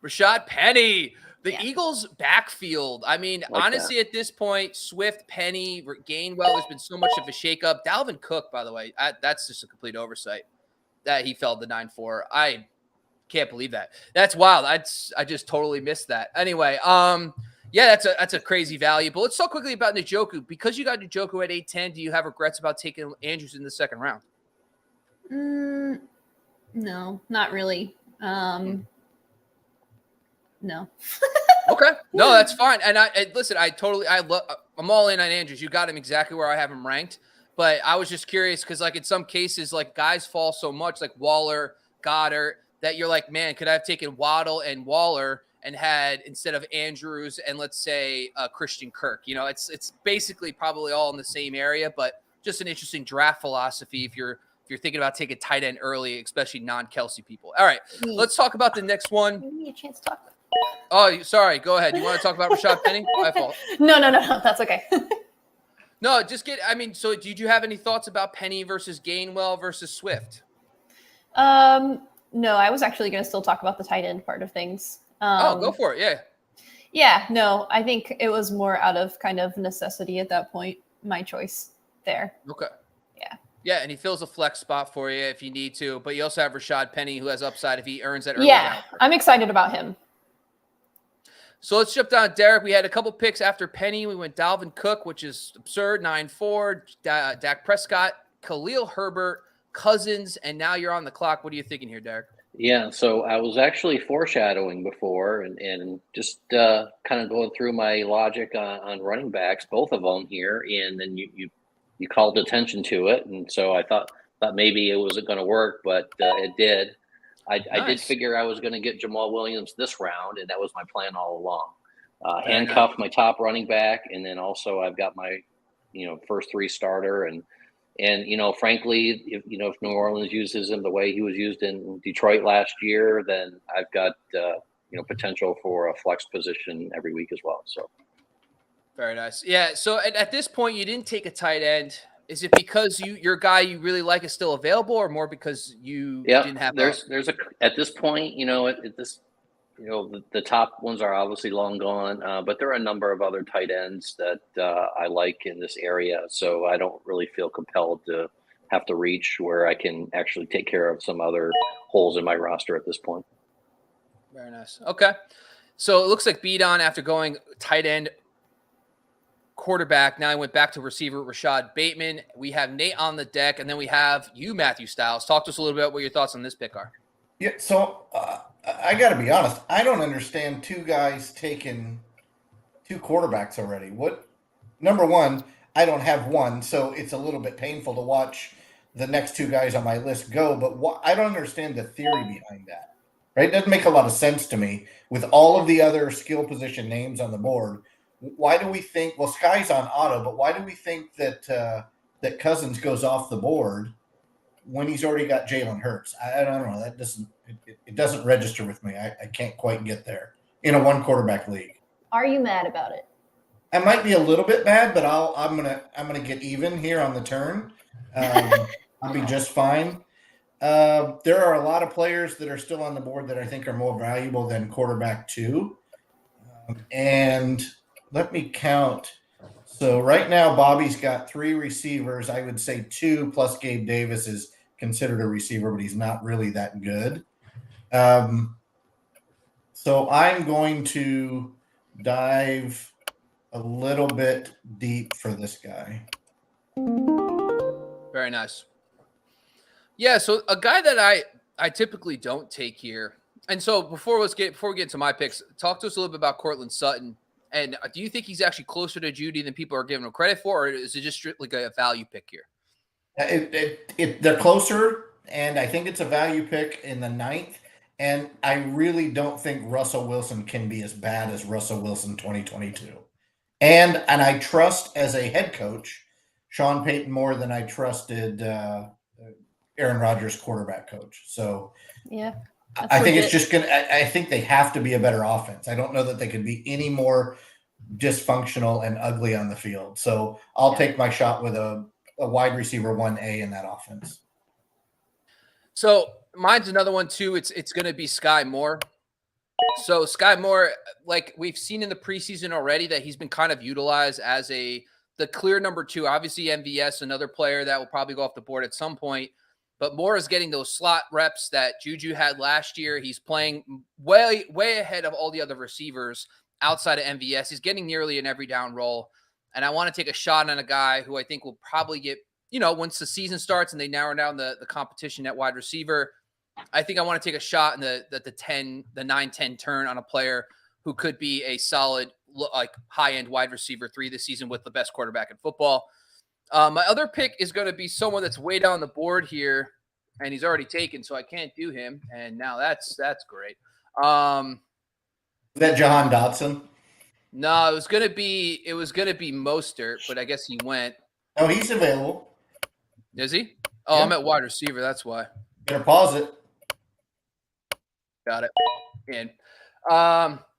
Rashad Penny, the Eagles backfield. I mean, honestly, at this point, Swift, Penny, Gainwell, there's been so much of a shakeup. Dalvin Cook, by the way, that's just a complete oversight that he fell to 9-4. I can't believe that. That's wild. I just totally missed that. Anyway, yeah, that's a crazy value. But let's talk quickly about Njoku. Because you got Njoku at 8-10, do you have regrets about taking Andrews in the second round? No, not really. No. Okay. No, that's fine. And listen, I'm all in on Andrews. You got him exactly where I have him ranked. But I was just curious because, like, in some cases, like, guys fall so much, like Waller, Goddard, that you're like, man, could I have taken Waddle and Waller and had, instead of Andrews and let's say Christian Kirk? You know, it's basically probably all in the same area, but just an interesting draft philosophy if you're thinking about taking tight end early, especially non-Kelsey people. All right, let's talk about the next one. Give me a chance to talk. Oh, sorry. Go ahead. You want to talk about Rashad Penny? My fault. No. That's okay. No, so did you have any thoughts about Penny versus Gainwell versus Swift? No, I was actually going to still talk about the tight end part of things. Go for it. Yeah. Yeah, no, I think it was more out of kind of necessity at that point, my choice there. Okay. Yeah. Yeah, and he fills a flex spot for you if you need to, but you also have Rashad Penny who has upside if he earns that early. Yeah, I'm excited about him. So let's jump down, Derek. We had a couple picks after Penny. We went Dalvin Cook, which is absurd, 9-4, Dak Prescott, Khalil Herbert, Cousins, and now you're on the clock. What are you thinking here, Derek? Yeah, so I was actually foreshadowing before and just kind of going through my logic on running backs, both of them here, and then you called attention to it, and so I thought thought maybe it wasn't going to work, but it did. I did Nice. figure I was going to get Jamal Williams this round, and that was my plan all along. Very Handcuff nice. my top running back, and then also I've got my, first 3 starter, and frankly, if New Orleans uses him the way he was used in Detroit last year, then I've got potential for a flex position every week as well. So Very nice. Yeah. So at this point, you didn't take a tight end. Is it because your guy you really like is still available, or more because you yeah, didn't have there's a at this point, at this. The top ones are obviously long gone, but there are a number of other tight ends that I like in this area. So I don't really feel compelled to have to reach where I can actually take care of some other holes in my roster at this point. Very nice. Okay. So it looks like Beadon, after going tight end, quarterback, now he went back to receiver Rashad Bateman. We have Nate on the deck, and then we have you, Matthew Styles. Talk to us a little bit about what your thoughts on this pick are. Yeah, so I got to be honest. I don't understand 2 guys taking 2 quarterbacks already. Number one, I don't have one, so it's a little bit painful to watch the next 2 guys on my list go. But I don't understand the theory behind that. Right? It doesn't make a lot of sense to me with all of the other skill position names on the board. Why do we think? Well, Sky's on auto, but why do we think that that Cousins goes off the board when he's already got Jalen Hurts? I don't know. That doesn't register with me. I can't quite get there in a 1 quarterback league. Are you mad about it? I might be a little bit mad, but I'm gonna get even here on the turn. I'll be just fine. There are a lot of players that are still on the board that I think are more valuable than quarterback 2. And let me count. So right now, Bobby's got 3 receivers. I would say 2 plus Gabe Davis is considered a receiver, but he's not really that good. So I'm going to dive a little bit deep for this guy. Very nice. Yeah, so a guy that I typically don't take here. And so before we get into my picks, talk to us a little bit about Cortland Sutton. And do you think he's actually closer to Judy than people are giving him credit for, or is it just strictly a value pick here? They're closer, and I think it's a value pick in the 9th. And I really don't think Russell Wilson can be as bad as Russell Wilson 2022. And I trust as a head coach Sean Payton more than I trusted Aaron Rodgers, quarterback coach. So yeah, I think it's just I think they have to be a better offense. I don't know that they could be any more dysfunctional and ugly on the field. So I'll take my shot with a wide receiver 1A in that offense. So mine's another one too. It's going to be Sky Moore. So Sky Moore, like we've seen in the preseason already, that he's been kind of utilized as the clear number 2. Obviously, MVS, another player that will probably go off the board at some point. But Moore is getting those slot reps that Juju had last year. He's playing way ahead of all the other receivers outside of MVS. He's getting nearly an every down role. And I want to take a shot on a guy who I think will probably get, once the season starts and they narrow down the competition at wide receiver, I think I want to take a shot in the 9-10 turn on a player who could be a solid, like high-end wide receiver 3 this season with the best quarterback in football. My other pick is going to be someone that's way down the board here, and he's already taken, so I can't do him. And now that's great. Is that Jahan Dotson? No, it was gonna be Mostert, but I guess he went. Oh, he's available. Is he? Oh, yeah. I'm at wide receiver. That's why. Better pause it. Got it. And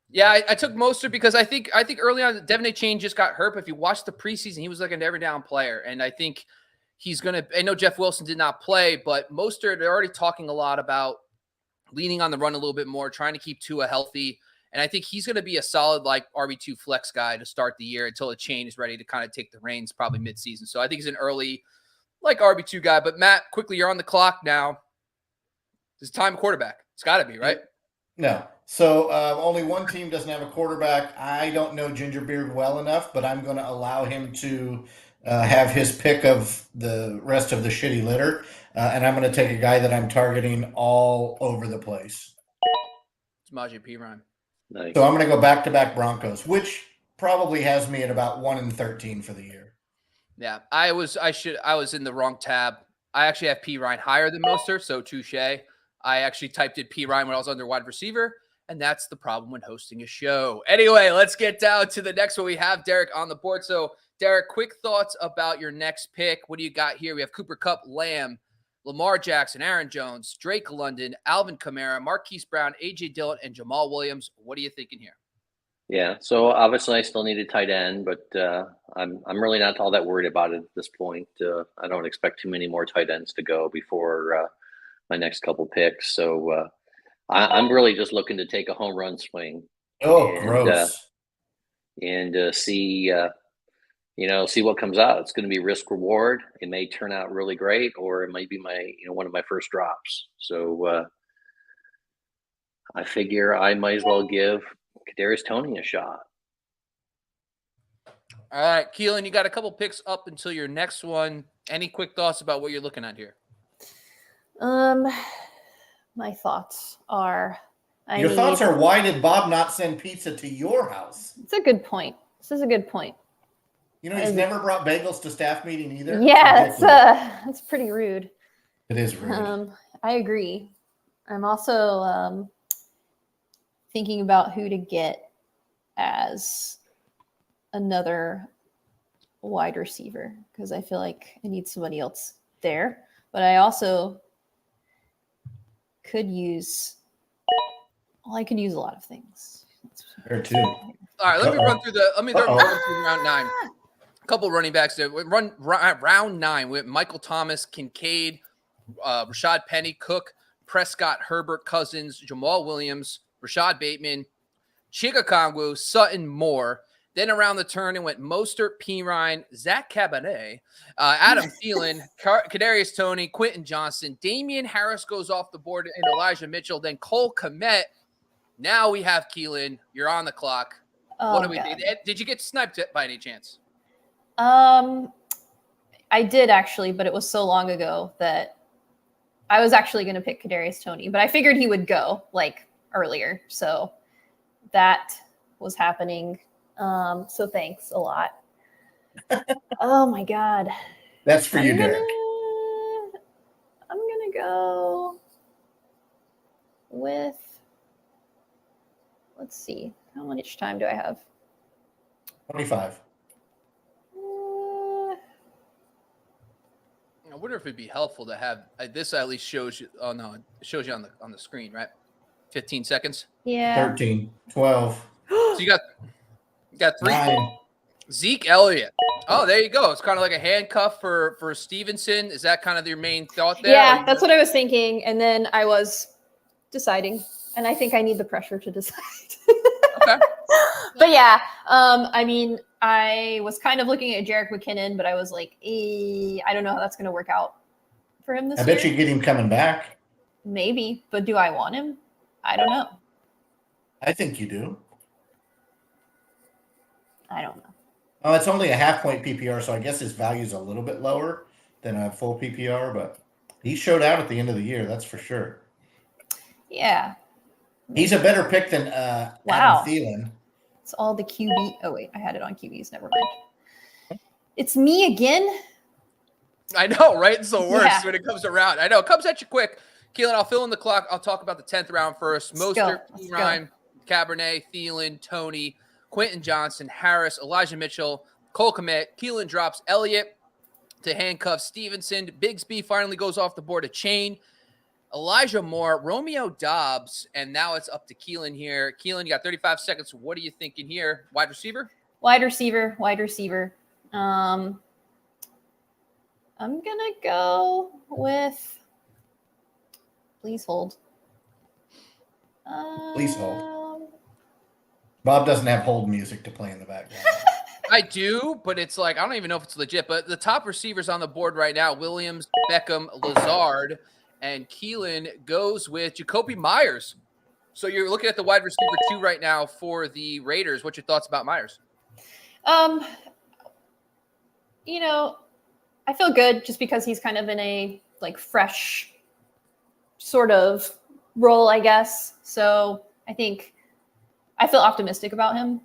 yeah, I took Mostert because I think early on Devin A. Chain just got hurt. But if you watch the preseason, he was like an every down player, and I think he's gonna. I know Jeff Wilson did not play, but Mostert, they're already talking a lot about leaning on the run a little bit more, trying to keep Tua healthy. And I think he's going to be a solid like RB2 flex guy to start the year until the chain is ready to kind of take the reins probably midseason. So I think he's an early like RB2 guy. But Matt, quickly, you're on the clock now. It's time quarterback. It's got to be, right? No. So only one team doesn't have a quarterback. I don't know Gingerbeard well enough, but I'm going to allow him to have his pick of the rest of the shitty litter. And I'm going to take a guy that I'm targeting all over the place. It's Samaje Perine. Nice. So I'm going to go back-to-back Broncos, which probably has me at about 1-13 for the year. Yeah, I was in the wrong tab. I actually have P. Ryan higher than Mostert, so touche. I actually typed in P. Ryan when I was under wide receiver, and that's the problem when hosting a show. Anyway, let's get down to the next one. We have Derek on the board. So, Derek, quick thoughts about your next pick. What do you got here? We have Cooper Kupp, Lamb, Lamar Jackson, Aaron Jones, Drake London, Alvin Kamara, Marquise Brown, A.J. Dillon, and Jamal Williams. What are you thinking here? Yeah, so obviously I still need a tight end, but I'm really not all that worried about it at this point. I don't expect too many more tight ends to go before my next couple picks. So I'm really just looking to take a home run swing. Oh, and, gross. And see what comes out. It's going to be risk reward. It may turn out really great, or it might be one of my first drops. So I figure I might as well give Kadarius Toney a shot. All right, Keelan, you got a couple picks up until your next one. Any quick thoughts about what you're looking at here? My thoughts are. Your thoughts are, why did Bob not send pizza to your house? It's a good point. This is a good point. You know, he's never brought bagels to staff meeting either. Yeah, that's pretty rude. It is rude. I agree. I'm also thinking about who to get as another wide receiver because I feel like I need somebody else there. But I also could use. Well, I could use a lot of things. There too. All right, let me run through round 9. A couple running backs there. Round 9 with Michael Thomas, Kincaid, Rashad Penny, Cook, Prescott, Herbert, Cousins, Jamal Williams, Rashad Bateman, Chigakongwu, Sutton, Moore. Then around the turn, it went Mostert, Perine, Zach Cabernet, Adam Thielen, Kadarius Toney, Quentin Johnson, Damian Harris goes off the board, and Elijah Mitchell. Then Cole Kmet. Now we have Keelan. You're on the clock. What do we think? Did you get sniped by any chance? I did actually, but it was so long ago that I was actually going to pick Kadarius Toney, but I figured he would go like earlier. So that was happening. So thanks a lot. Oh my God. That's for you, Derek. I'm going to go with, let's see, how much time do I have? 25. I wonder if it'd be helpful to have this. At least shows you. Oh no, it shows you on the screen, right? 15 seconds. Yeah. 13, 12. So you got 3. 9. Zeke Elliott. Oh, there you go. It's kind of like a handcuff for Stevenson. Is that kind of your main thought there? Yeah, that's what I was thinking, and then I was deciding, and I think I need the pressure to decide. Okay. But yeah, I mean, I was kind of looking at Jerick McKinnon, but I was like, I don't know how that's going to work out for him this year. I bet you get him coming back. Maybe, but do I want him? I don't know. I think you do. I don't know. Oh, it's only a half-point PPR, so I guess his value is a little bit lower than a full PPR, but he showed out at the end of the year, that's for sure. Yeah. He's a better pick than Adam Thielen. It's all the QB. Oh, wait, I had it on QBs. Never mind. It's me again. I know, right? It's the worst when it comes around. I know. It comes at you quick. Keelan, I'll fill in the clock. I'll talk about the 10th round first. Mostert, Perine, Cabernet, Thielen, Toney, Quentin Johnson, Harris, Elijah Mitchell, Cole Kmet. Keelan drops Elliott to handcuff Stevenson. Bigsby finally goes off the board to Chain. Elijah Moore, Romeo Dobbs, and now it's up to Keelan here. Keelan, you got 35 seconds. What are you thinking here? Wide receiver? Wide receiver. I'm going to go with, please hold. Please hold. Bob doesn't have hold music to play in the background. I do, but it's like, I don't even know if it's legit, but the top receivers on the board right now, Williams, Beckham, Lazard, and Keelan goes with Jacoby Myers. So you're looking at the wide receiver 2 right now for the Raiders. What's your thoughts about Myers? You know, I feel good just because he's kind of in a like fresh sort of role, I guess. So I think I feel optimistic about him.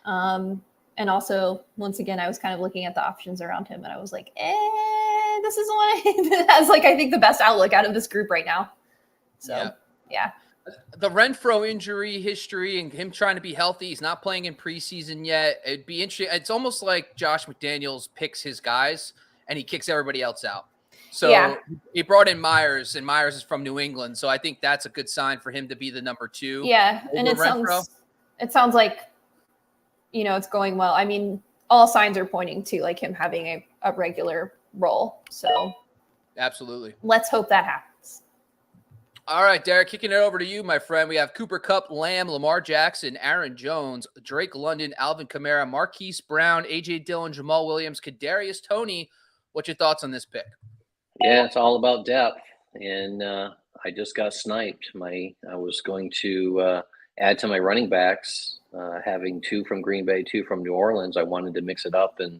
And also, once again, I was kind of looking at the options around him and I was like, this is the one that has like I think the best outlook out of this group right now. So yeah. The Renfro injury history and him trying to be healthy. He's not playing in preseason yet. It'd be interesting. It's almost like Josh McDaniels picks his guys and he kicks everybody else out. So he brought in Myers, and Myers is from New England. So I think that's a good sign for him to be the number 2. Yeah, and it sounds like, it's going well. I mean, all signs are pointing to like him having a regular role. So absolutely. Let's hope that happens. All right, Derek, kicking it over to you, my friend. We have Cooper Kupp, Lamb, Lamar Jackson, Aaron Jones, Drake London, Alvin Kamara, Marquise Brown, A.J. Dillon, Jamal Williams, Kadarius Toney. What's your thoughts on this pick? Yeah, it's all about depth. And I just got sniped. I was going to add to my running backs, having 2 from Green Bay, 2 from New Orleans. I wanted to mix it up and,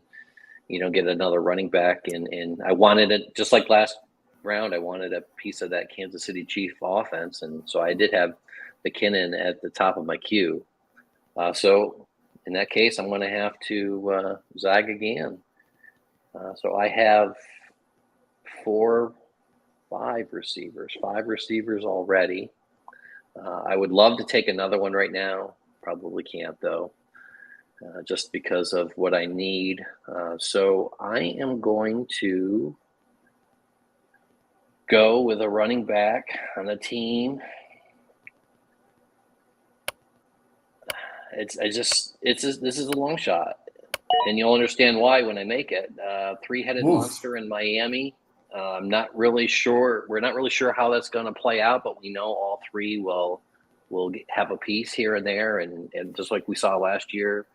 get another running back. And I wanted it just like last round. I wanted a piece of that Kansas City Chief offense, and so I did have McKinnon at the top of my queue. So in that case, I'm going to have to zag again. So I have 5 receivers already. I would love to take another one right now. Probably can't though, just because of what I need. So I am going to go with a running back on the team. This is a long shot, and you'll understand why when I make it. 3-headed monster in Miami. I'm not really sure. We're not really sure how that's going to play out, but we know all 3 will have a piece here and there, and just like we saw last year.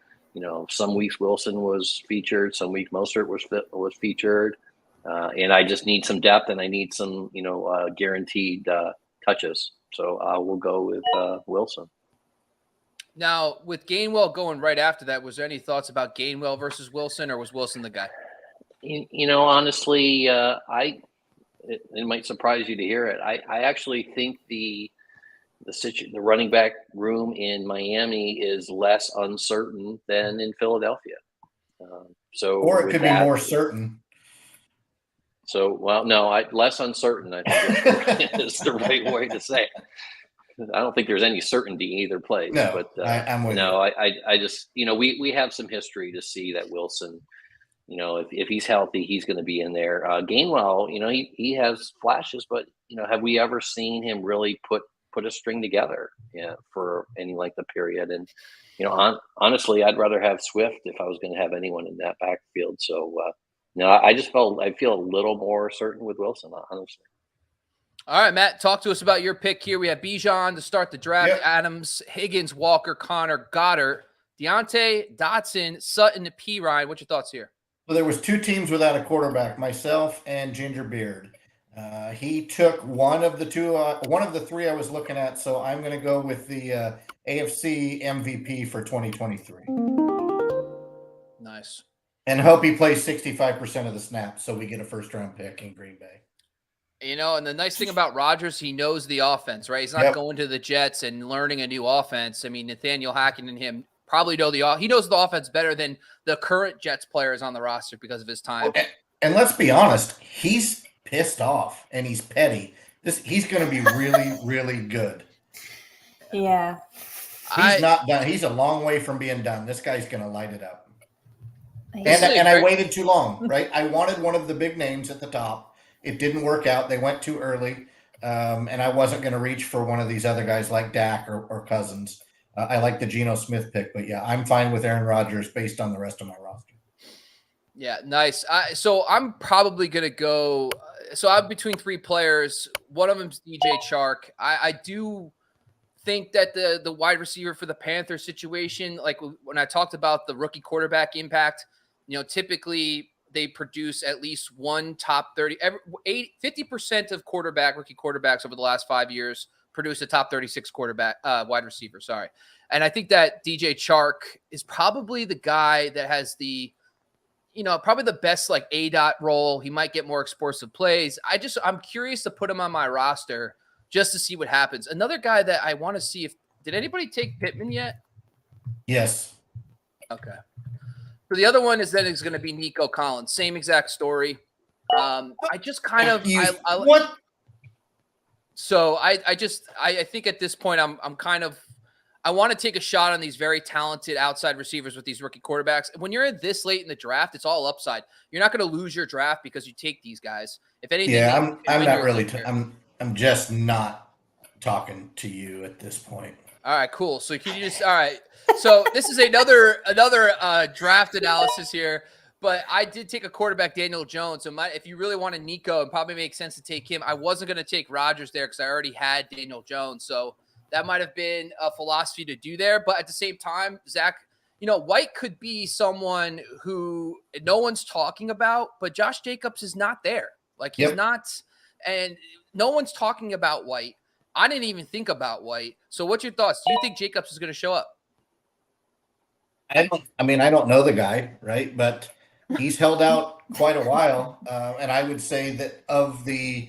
Some weeks Wilson was featured, some weeks Mostert was featured. And I just need some depth, and I need some, guaranteed touches. So I will go with Wilson. Now, with Gainwell going right after that, was there any thoughts about Gainwell versus Wilson, or was Wilson the guy? Honestly, it might surprise you to hear it. I actually think the running back room in Miami is less uncertain than in Philadelphia. Or it could be more certain. So, less uncertain, I think is the right way to say it. I don't think there's any certainty either place. No, but I'm with you. I just, we have some history to see that Wilson, if he's healthy, he's going to be in there. Gainwell, he has flashes, but, have we ever seen him really put a string together for any length of period? And, honestly, I'd rather have Swift if I was going to have anyone in that backfield. So, I feel a little more certain with Wilson, honestly. All right, Matt, talk to us about your pick here. We have Bijan to start the draft. Yep. Adams, Higgins, Walker, Connor, Goddard, Deontay, Dotson, Sutton, P. Ryan. What's your thoughts here? Well, there was 2 teams without a quarterback, myself and Ginger Beard. He took one of the 3 I was looking at, so I'm going to go with the AFC MVP for 2023. Nice. And hope he plays 65% of the snaps so we get a first-round pick in Green Bay. And the nice thing about Rodgers, he knows the offense, right? He's not going to the Jets and learning a new offense. I mean, Nathaniel Hackett and him probably know he knows the offense better than the current Jets players on the roster because of his time. And let's be honest, he's pissed off and he's petty. He's going to be really, really good. Yeah. He's not done. He's a long way from being done. This guy's going to light it up. And I waited too long, right? I wanted one of the big names at the top. It didn't work out. They went too early. And I wasn't going to reach for one of these other guys like Dak or Cousins. I like the Geno Smith pick, but yeah, I'm fine with Aaron Rodgers based on the rest of my roster. Yeah, nice. So I'm probably going to go. So I'm between 3 players. One of them is DJ Chark. I do think that the wide receiver for the Panthers situation, like when I talked about the rookie quarterback impact, typically they produce at least one top 30. 50% of rookie quarterbacks over the last 5 years produce a top 36 wide receiver. Sorry. And I think that DJ Chark is probably the guy that has the, probably the best like A-dot role. He might get more explosive plays. I'm curious to put him on my roster just to see what happens. Another guy that I want to see did anybody take Pittman yet? Yes. Okay. So the other one is going to be Nico Collins. Same exact story. I just kind of what? So I think at this point I'm kind of I want to take a shot on these very talented outside receivers with these rookie quarterbacks. When you're this late in the draft, it's all upside. You're not going to lose your draft because you take these guys. If anything, yeah, I'm not really. I'm just not talking to you at this point. All right, cool. So can you just all right? So this is another draft analysis here. But I did take a quarterback, Daniel Jones. So if you really wanted Nico, it probably makes sense to take him. I wasn't going to take Rodgers there because I already had Daniel Jones. So that might have been a philosophy to do there. But at the same time, Zach, White could be someone who no one's talking about, but Josh Jacobs is not there. Like he's not, and no one's talking about White. I didn't even think about White. So what's your thoughts? Do you think Jacobs is going to show up? I don't know the guy, right? But he's held out quite a while. And I would say that of the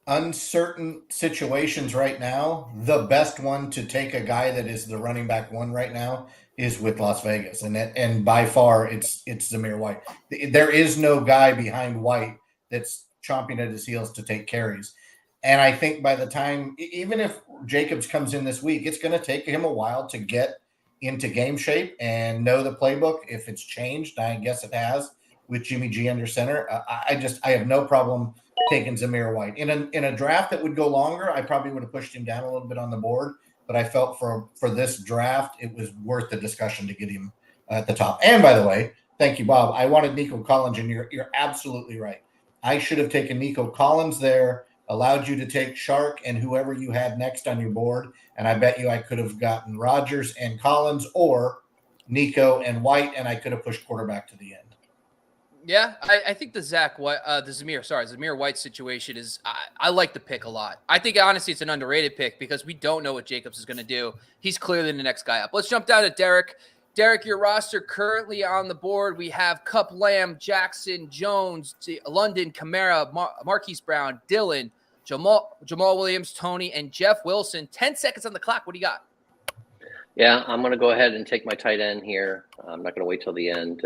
uncertain situations right now, the best one to take a guy that is the running back one right now is with Las Vegas. And by far it's Zamir White. There is no guy behind White that's chomping at his heels to take carries. And I think by the time, even if Jacobs comes in this week, it's going to take him a while to get into game shape and know the playbook. If it's changed, I guess it has with Jimmy G under center. I have no problem taking Zamir White in a draft that would go longer. I probably would have pushed him down a little bit on the board, but I felt for this draft, it was worth the discussion to get him at the top. And by the way, thank you, Bob. I wanted Nico Collins, and you're absolutely right. I should have taken Nico Collins there, allowed you to take Shark and whoever you had next on your board. And I bet you I could have gotten Rodgers and Collins or Nico and White, and I could have pushed quarterback to the end. Yeah, I think the Zamir White situation is, I like the pick a lot. I think, honestly, it's an underrated pick because we don't know what Jacobs is going to do. He's clearly the next guy up. Let's jump down to Derek. Derek, your roster currently on the board. We have Cup Lamb, Jackson, Jones, London, Kamara, Marquise Brown, Dylan, Jamal Williams, Tony, and Jeff Wilson. 10 seconds on the clock. What do you got? Yeah, I'm going to go ahead and take my tight end here. I'm not going to wait till the end.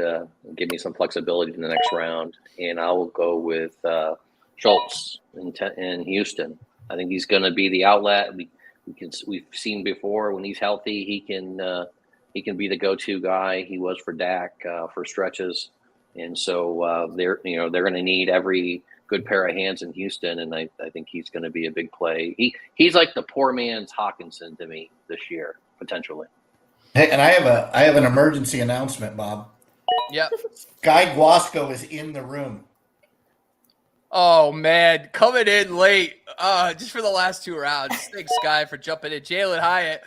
Give me some flexibility in the next round. And I will go with Schultz in Houston. I think he's going to be the outlet. We've seen before when he's healthy, he can be the go-to guy. He was for Dak for stretches. And so they're going to need every good pair of hands in Houston, and I think he's going to be a big play. He's like the poor man's Hawkinson to me this year, potentially. Hey, and I have an emergency announcement, Bob. Yep. Guy Guasco is in the room. Oh, man, coming in late just for the last two rounds. Thanks, Sky, for jumping in. Jalen Hyatt,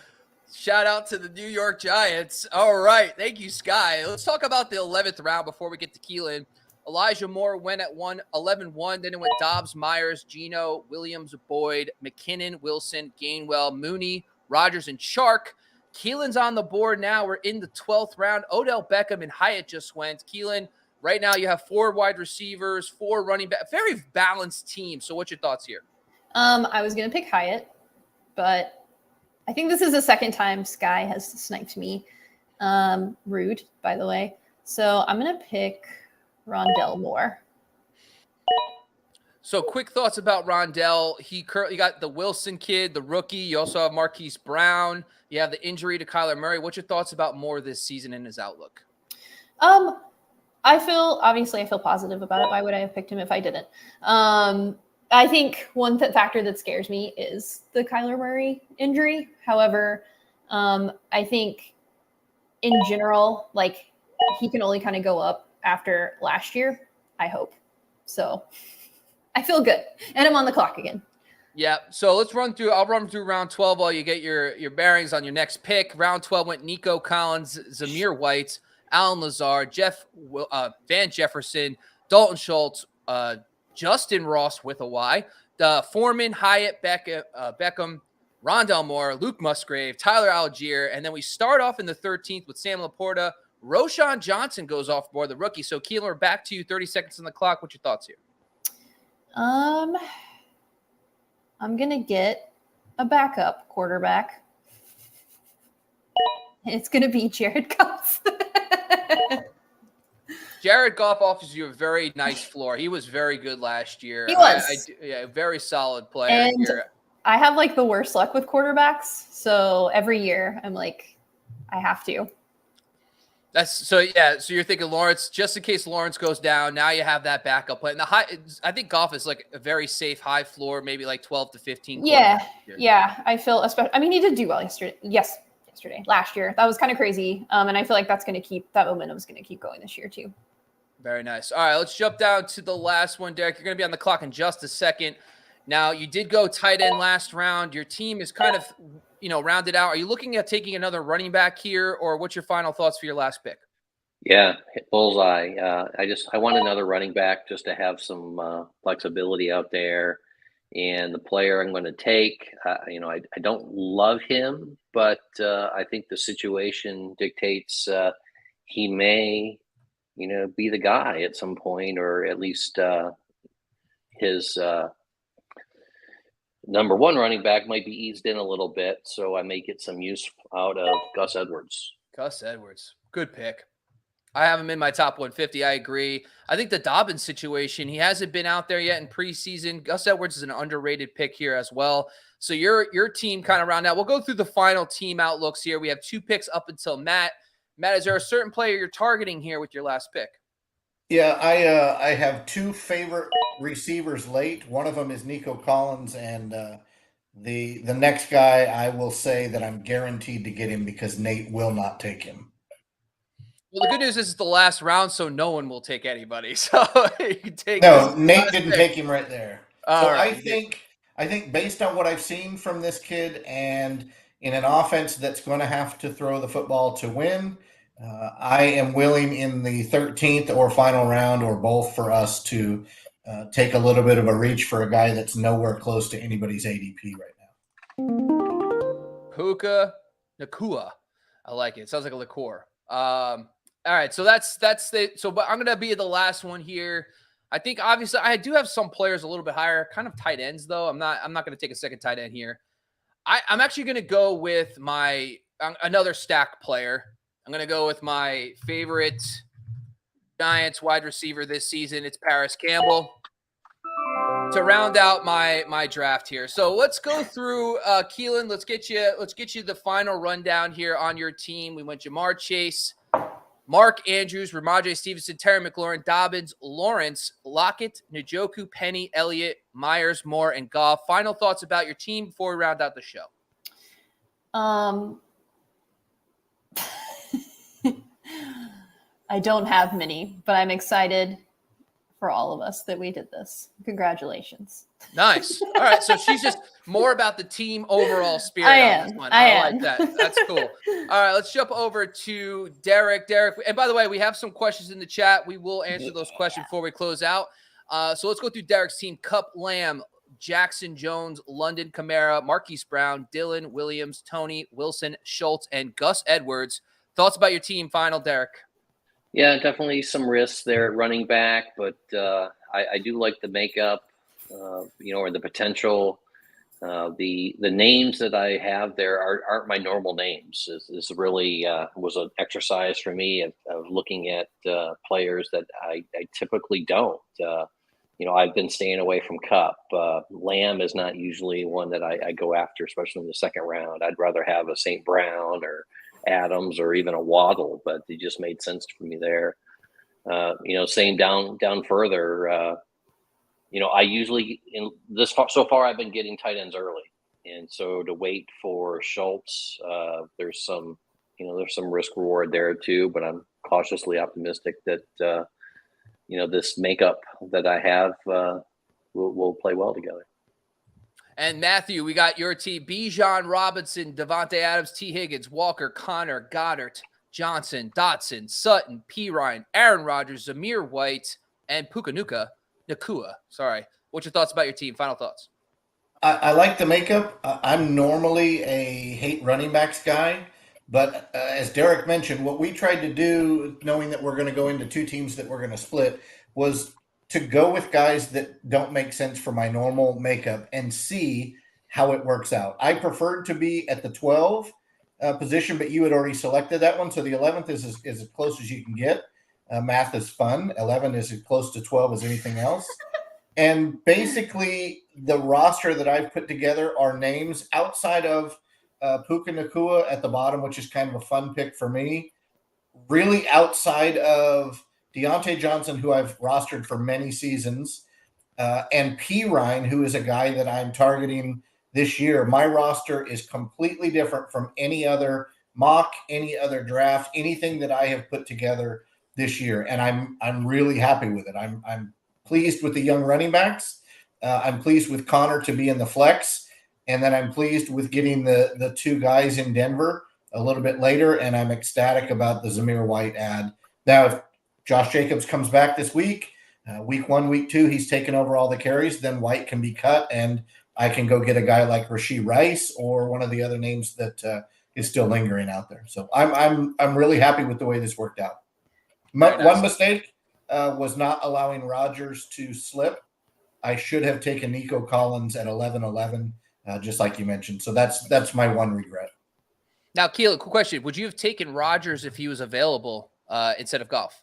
shout out to the New York Giants. All right, thank you, Sky. Let's talk about the 11th round before we get to Keelan. Elijah Moore went at 11-1. Then it went Dobbs, Myers, Geno, Williams, Boyd, McKinnon, Wilson, Gainwell, Mooney, Rodgers, and Shark. Keelan's on the board now. We're in the 12th round. Odell Beckham and Hyatt just went. Keelan, right now you have 4 wide receivers, 4 running back. Very balanced team. So what's your thoughts here? I was going to pick Hyatt, but I think this is the second time Sky has sniped me. Rude, by the way. So I'm going to pick Rondell Moore. So quick thoughts about Rondell. He currently got the Wilson kid, the rookie. You also have Marquise Brown. You have the injury to Kyler Murray. What's your thoughts about Moore this season and his outlook? I feel positive about it. Why would I have picked him if I didn't? I think one factor that scares me is the Kyler Murray injury. However, I think in general, like he can only kind of go up after last year, I hope. So I feel good. And I'm on the clock again. Yeah. So let's run through. I'll run through round 12 while you get your bearings on your next pick. Round 12 went Nico Collins, Zamir White, Alan Lazard, Van Jefferson, Dalton Schultz, Justin Ross with a Y, the Foreman, Hyatt, Beckham, Rondell Moore, Luke Musgrave, Tyler Algier. And then we start off in the 13th with Sam Laporta. Roshan Johnson goes off board, the rookie. So, Keelan, we're back to you. 30 seconds on the clock. What's your thoughts here? I'm going to get a backup quarterback. And it's going to be Jared Goff. Jared Goff offers you a very nice floor. He was very good last year. He was. Yeah, very solid player And here. I have like the worst luck with quarterbacks. So every year I'm like, I have to. So you're thinking Lawrence, just in case Lawrence goes down, now you have that backup play. And I think Goff is like a very safe high floor, maybe like 12 to 15. Yeah. I feel especially, I mean, he did do well last year. That was kind of crazy. And I feel like that momentum is going to keep going this year too. Very nice. All right, let's jump down to the last one, Derek. You're going to be on the clock in just a second. Now, you did go tight end last round. Your team is kind of, rounded out. Are you looking at taking another running back here, or what's your final thoughts for your last pick? Yeah, hit bullseye. I want another running back just to have some flexibility out there. And the player I'm going to take, I don't love him, but I think the situation dictates he may, be the guy at some point, or at least his number one running back might be eased in a little bit. So I may get some use out of Gus Edwards. Gus Edwards. Good pick. I have him in my top 150. I agree. I think the Dobbins situation, he hasn't been out there yet in preseason. Gus Edwards is an underrated pick here as well. So your team kind of round out. We'll go through the final team outlooks here. We have 2 picks up until Matt. Matt, is there a certain player you're targeting here with your last pick? Yeah, I have 2 favorite receivers late. One of them is Nico Collins, and the next guy I will say that I'm guaranteed to get him because Nate will not take him. Well, the good news is it's the last round, so no one will take anybody. So you can take. No, Nate didn't take him right there. All so right. I think based on what I've seen from this kid, and in an offense that's going to have to throw the football to win, I am willing in the 13th or final round or both for us to take a little bit of a reach for a guy that's nowhere close to anybody's ADP right now. Puka Nacua. I like it. Sounds like a liqueur. All right, so that's but I'm gonna be the last one here. I think obviously I do have some players a little bit higher, kind of tight ends though. I'm not gonna take a second tight end here. I'm actually gonna go with my another stack player. I'm gonna go with my favorite Giants wide receiver this season. It's Paris Campbell to round out my draft here. So let's go through Keelan. Let's get you the final rundown here on your team. We went Jamar Chase, Mark Andrews, Ramondre Stevenson, Terry McLaurin, Dobbins, Lawrence, Lockett, Njoku, Penny, Elliott, Myers, Moore, and Goff. Final thoughts about your team before we round out the show. I don't have many, but I'm excited for all of us that we did this. Congratulations. Nice. All right. So she's just more about the team overall spirit. I like that. That's cool. All right. Let's jump over to Derek. Derek. And by the way, we have some questions in the chat. We will answer those questions before we close out. So let's go through Derek's team. Cup Lamb, Jackson Jones, London Kamara, Marquise Brown, Dylan Williams, Tony Wilson, Schultz, and Gus Edwards. Thoughts about your team final, Derek? Yeah, definitely some risks there at running back, but I do like the makeup, or the potential. The names that I have there aren't my normal names. This really was an exercise for me of looking at players that I typically don't. I've been staying away from Cup. Lamb is not usually one that I go after, especially in the second round. I'd rather have a St. Brown or Adams or even a Waddle, but it just made sense for me there. Same down further. I usually so far I've been getting tight ends early, and so to wait for Schultz, there's some risk reward there too. But I'm cautiously optimistic that this makeup that I have will play well together. And Matthew, we got your team: Bijan Robinson, Devontae Adams, T. Higgins, Walker, Connor, Goddard, Johnson, Dotson, Sutton, P. Ryan, Aaron Rodgers, Zamir White, and Puka Nacua. Sorry. What's your thoughts about your team? Final thoughts. I like the makeup. I'm normally a hate running backs guy, but as Derek mentioned, what we tried to do, knowing that we're going to go into 2 teams that we're going to split, was to go with guys that don't make sense for my normal makeup and see how it works out. I preferred to be at the 12 position, but you had already selected that one. So the 11th is as close as you can get. Math is fun. 11 is as close to 12 as anything else. And basically, the roster that I've put together are names outside of Puka Nacua at the bottom, which is kind of a fun pick for me. Really outside of Deontay Johnson, who I've rostered for many seasons, and P. Ryan, who is a guy that I'm targeting this year. My roster is completely different from any other mock, any other draft, anything that I have put together this year, and I'm really happy with it. I'm pleased with the young running backs. I'm pleased with Connor to be in the flex, and then I'm pleased with getting the two guys in Denver a little bit later, and I'm ecstatic about the Zamir White ad. Now, if Josh Jacobs comes back this week, week 1, week 2, he's taken over all the carries, then White can be cut, and I can go get a guy like Rashee Rice or one of the other names that is still lingering out there. So I'm really happy with the way this worked out. One mistake was not allowing Rodgers to slip. I should have taken Nico Collins at 11-11, just like you mentioned. So that's my one regret. Now, Keelan, quick question. Would you have taken Rodgers if he was available instead of Goff?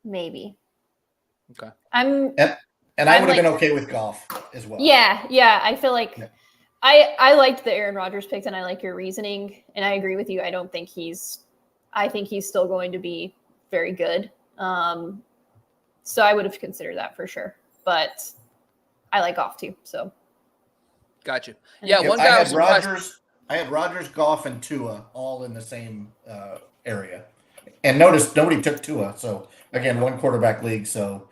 Maybe. Okay. And I would have been okay with Goff as well. Yeah. I feel like I liked the Aaron Rodgers picks, and I like your reasoning, and I agree with you. I think he's still going to be very good. So I would have considered that for sure. But I like Goff too. So gotcha. Yeah, one guy I had Rodgers, Goff, and Tua all in the same area. And notice nobody took Tua. So again, one quarterback league. So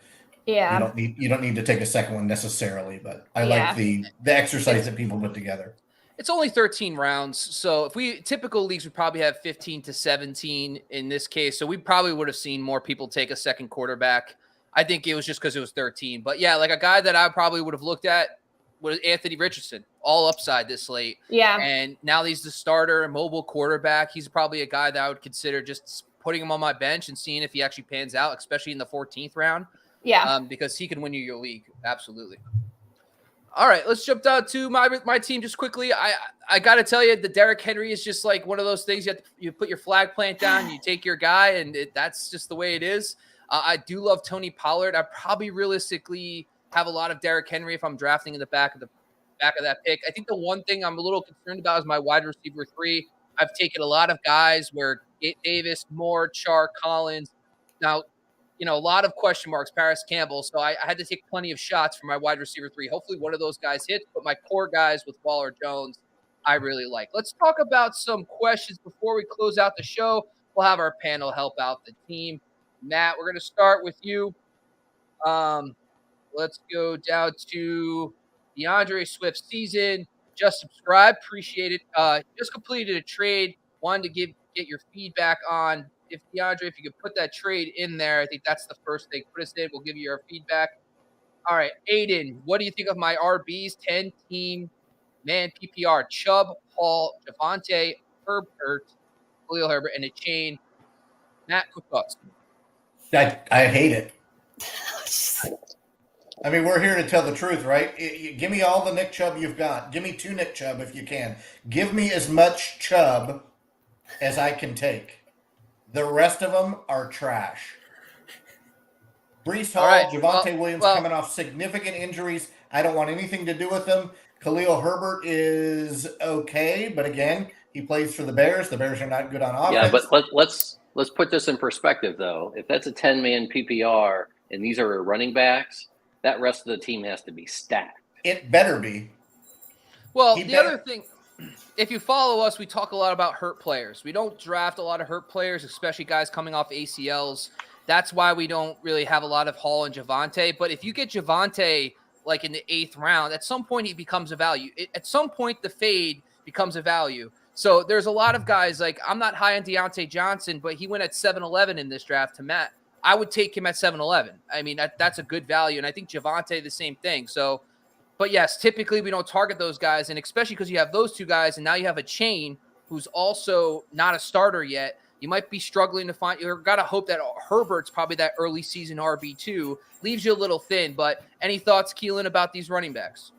yeah, you don't need to take a second one necessarily. But I like the exercise that people put together. It's only 13 rounds. So if typical leagues would probably have 15 to 17 in this case. So we probably would have seen more people take a second quarterback. I think it was just because it was 13. But yeah, like a guy that I probably would have looked at was Anthony Richardson, all upside this late. Yeah. And now he's the starter, mobile quarterback. He's probably a guy that I would consider just putting him on my bench and seeing if he actually pans out, especially in the 14th round. Yeah. Because he can win you your league. Absolutely. All right, let's jump down to my team just quickly. I got to tell you, the Derrick Henry is just like one of those things you put your flag plant down, you take your guy, and that's just the way it is. I do love Tony Pollard. I probably realistically have a lot of Derrick Henry if I'm drafting in the back of that pick. I think the one thing I'm a little concerned about is my wide receiver 3. I've taken a lot of guys where Davis, Moore, Chark, Collins. Now, a lot of question marks, Paris Campbell. So I had to take plenty of shots for my wide receiver 3. Hopefully one of those guys hits, but my core guys with Waller, Jones, I really like. Let's talk about some questions before we close out the show. We'll have our panel help out the team. Matt, we're going to start with you. Let's go down to DeAndre Swift season. Just subscribe. Appreciate it. Just completed a trade. Wanted to get your feedback on if you could put that trade in there. I think that's the first thing. Put us in. We'll give you our feedback. All right, Aiden, what do you think of my RBs 10-team man PPR? Chubb, Hall, Javonte, Herbert, Khalil Herbert, and a chain. Matt, quick thoughts. I hate it. I mean, we're here to tell the truth, right? Give me all the Nick Chubb you've got. Give me 2 Nick Chubb if you can. Give me as much Chubb as I can take. The rest of them are trash. Breece Hall, right, Javonte Williams coming off significant injuries. I don't want anything to do with them. Khalil Herbert is okay, but again, he plays for the Bears. The Bears are not good on offense. Yeah, but let's put this in perspective, though. If that's a 10-man PPR and these are running backs, that rest of the team has to be stacked. It better be. Well, other thing, if you follow us, we talk a lot about hurt players. We don't draft a lot of hurt players, especially guys coming off ACLs. That's why we don't really have a lot of Hall and Javonte. But if you get Javonte like in the 8th round, at some point he becomes a value. At some point the fade becomes a value. So there's a lot of guys like I'm not high on Deontay Johnson, but he went at 7-11 in this draft to Matt. I would take him at 7-11. I mean, that's a good value. And I think Javonte, the same thing. So, but yes, typically we don't target those guys. And especially because you have those 2 guys and now you have a chain who's also not a starter yet. You might be struggling to find, you've got to hope that Herbert's probably that early season RB2, leaves you a little thin. But any thoughts, Keelan, about these running backs?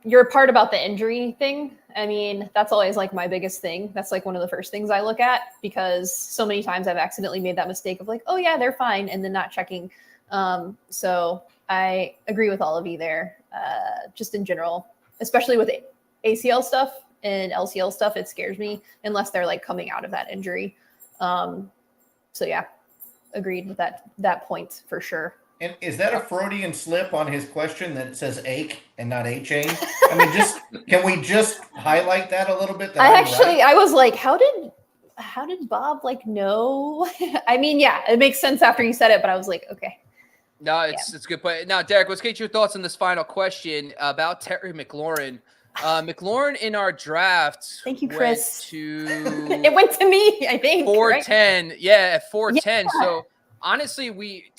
Your part about the injury thing, I mean, that's always like my biggest thing. That's like one of the first things I look at, because so many times I've accidentally made that mistake of like, oh yeah, they're fine, and then not checking. So I agree with all of you there. Just in general, especially with ACL stuff and LCL stuff, it scares me unless they're like coming out of that injury. So yeah, agreed with that point for sure. And is that a Freudian slip on his question that it says ache and not A-chain? I mean, can we just highlight that a little bit? I was like, how did Bob like know? I mean, yeah, it makes sense after you said it, but I was like, okay. No, it's a good point. Now, Derek, let's get your thoughts on this final question about Terry McLaurin. McLaurin in our draft. Thank you, Chris. It went to me, I think. 410. Right? Yeah, at 410. Yeah. So honestly,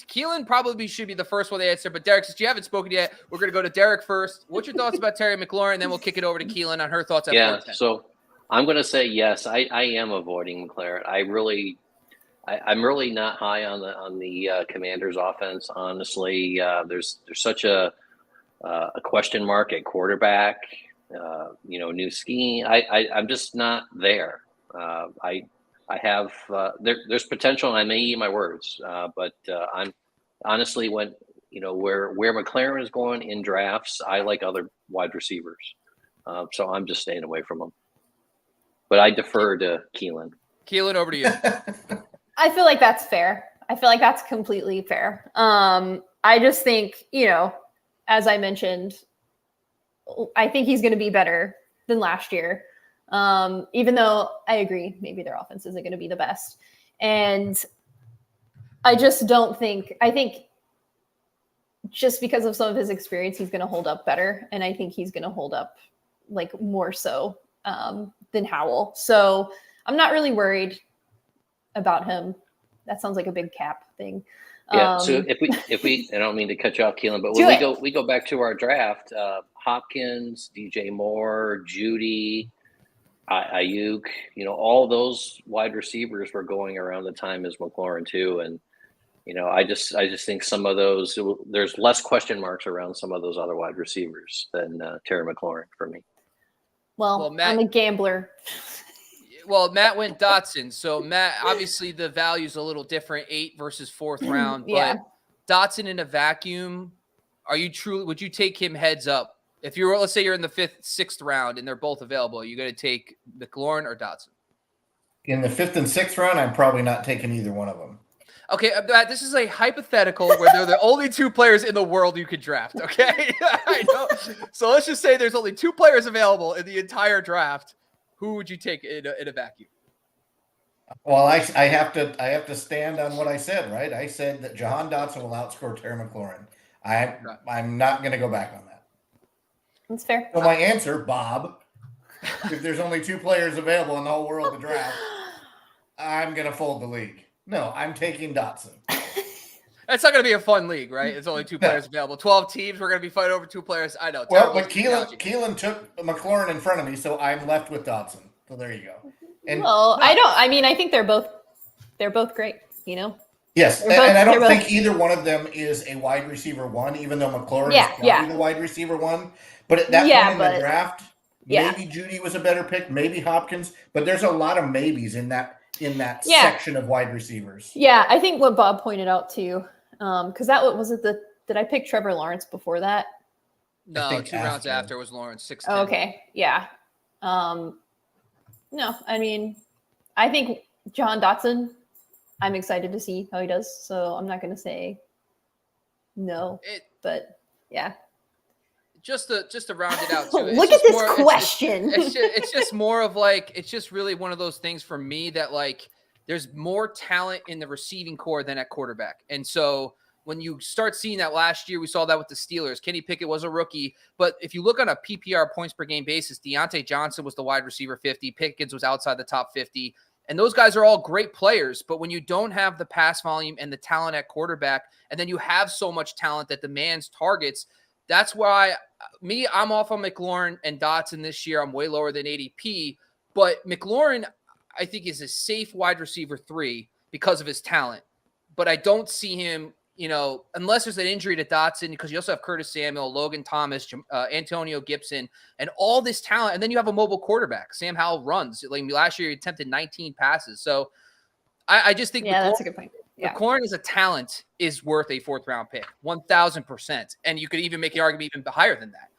Keelan probably should be the first one to answer. But Derek, since you haven't spoken yet, we're going to go to Derek first. What's your thoughts about Terry McLaurin? Then we'll kick it over to Keelan on her thoughts at 410. So I'm going to say yes. I am avoiding McLaurin. I'm really not high on the Commanders' offense. Honestly, there's such a question mark at quarterback. New scheme. I'm just not there. I have there's potential, and I may eat my words, but I'm honestly where McLaurin is going in drafts, I like other wide receivers, so I'm just staying away from them. But I defer to Keelan. Keelan, over to you. I feel like that's fair. I feel like that's completely fair. I just think, as I mentioned, I think he's going to be better than last year. Even though I agree, maybe their offense isn't going to be the best. And I just don't think, I think just because of some of his experience, he's going to hold up better. And I think he's going to hold up like more so than Howell. So I'm not really worried about him. That sounds like a big cap thing. Yeah. So if we, I don't mean to cut you off, Keelan, but when we go back to our draft, Hopkins, DJ Moore, Judy, Ayuk, all those wide receivers were going around the time as McLaurin too. And, I just think some of those, there's less question marks around some of those other wide receivers than Terry McLaurin for me. Well, Matt, I'm a gambler. Well, Matt went Dotson. So, Matt, obviously the value is a little different, 8th versus 4th round. Yeah. But Dotson in a vacuum, would you take him heads up? If you're, let's say you're in the 5th, 6th round and they're both available, are you going to take McLaurin or Dotson? In the 5th and 6th round, I'm probably not taking either one of them. Okay, this is a hypothetical where they're the only 2 players in the world you could draft, okay? I know. So let's just say there's only 2 players available in the entire draft. Who would you take in a vacuum? Well, I have to stand on what I said, right? I said that Jahan Dotson will outscore Terry McLaurin. I'm not going to go back on that. That's fair. So my answer, Bob, if there's only 2 players available in the whole world to draft, I'm going to fold the league. No, I'm taking Dotson. That's not going to be a fun league, right? It's only 2 players available. 12 teams. We're going to be fighting over 2 players. I know. Well, but Keelan took McLaurin in front of me, so I'm left with Dotson. So there you go. And I think they're both great, Yes, and I don't think either one of them is a wide receiver 1, even though McLaurin is probably the wide receiver 1. But at that point in the draft, maybe Judy was a better pick, maybe Hopkins, but there's a lot of maybes in that section of wide receivers. Yeah, I think what Bob pointed out too, because did I pick Trevor Lawrence before that? No, 2 rounds after was Lawrence, 6. Oh, okay, yeah. No, I mean, I think Jahan Dotson, I'm excited to see how he does. So I'm not going to say no, but yeah. Just to round it out too. Look at this question. It's just more of like, it's just really one of those things for me that like there's more talent in the receiving core than at quarterback. And so when you start seeing that last year, we saw that with the Steelers. Kenny Pickett was a rookie, but if you look on a PPR points per game basis, Deontay Johnson was the wide receiver 50. Pickens was outside the top 50. And those guys are all great players. But when you don't have the pass volume and the talent at quarterback, and then you have so much talent that demands targets, that's why I'm off on McLaurin and Dotson this year. I'm way lower than ADP. But McLaurin, I think, is a safe wide receiver 3 because of his talent. But I don't see him unless there's an injury to Dotson, because you also have Curtis Samuel, Logan Thomas, Antonio Gibson, and all this talent. And then you have a mobile quarterback. Sam Howell runs. Like last year, he attempted 19 passes. So I just think that's a good point. Yeah. McLaurin as a talent is worth a 4th-round pick, 1,000%. And you could even make the argument even higher than that.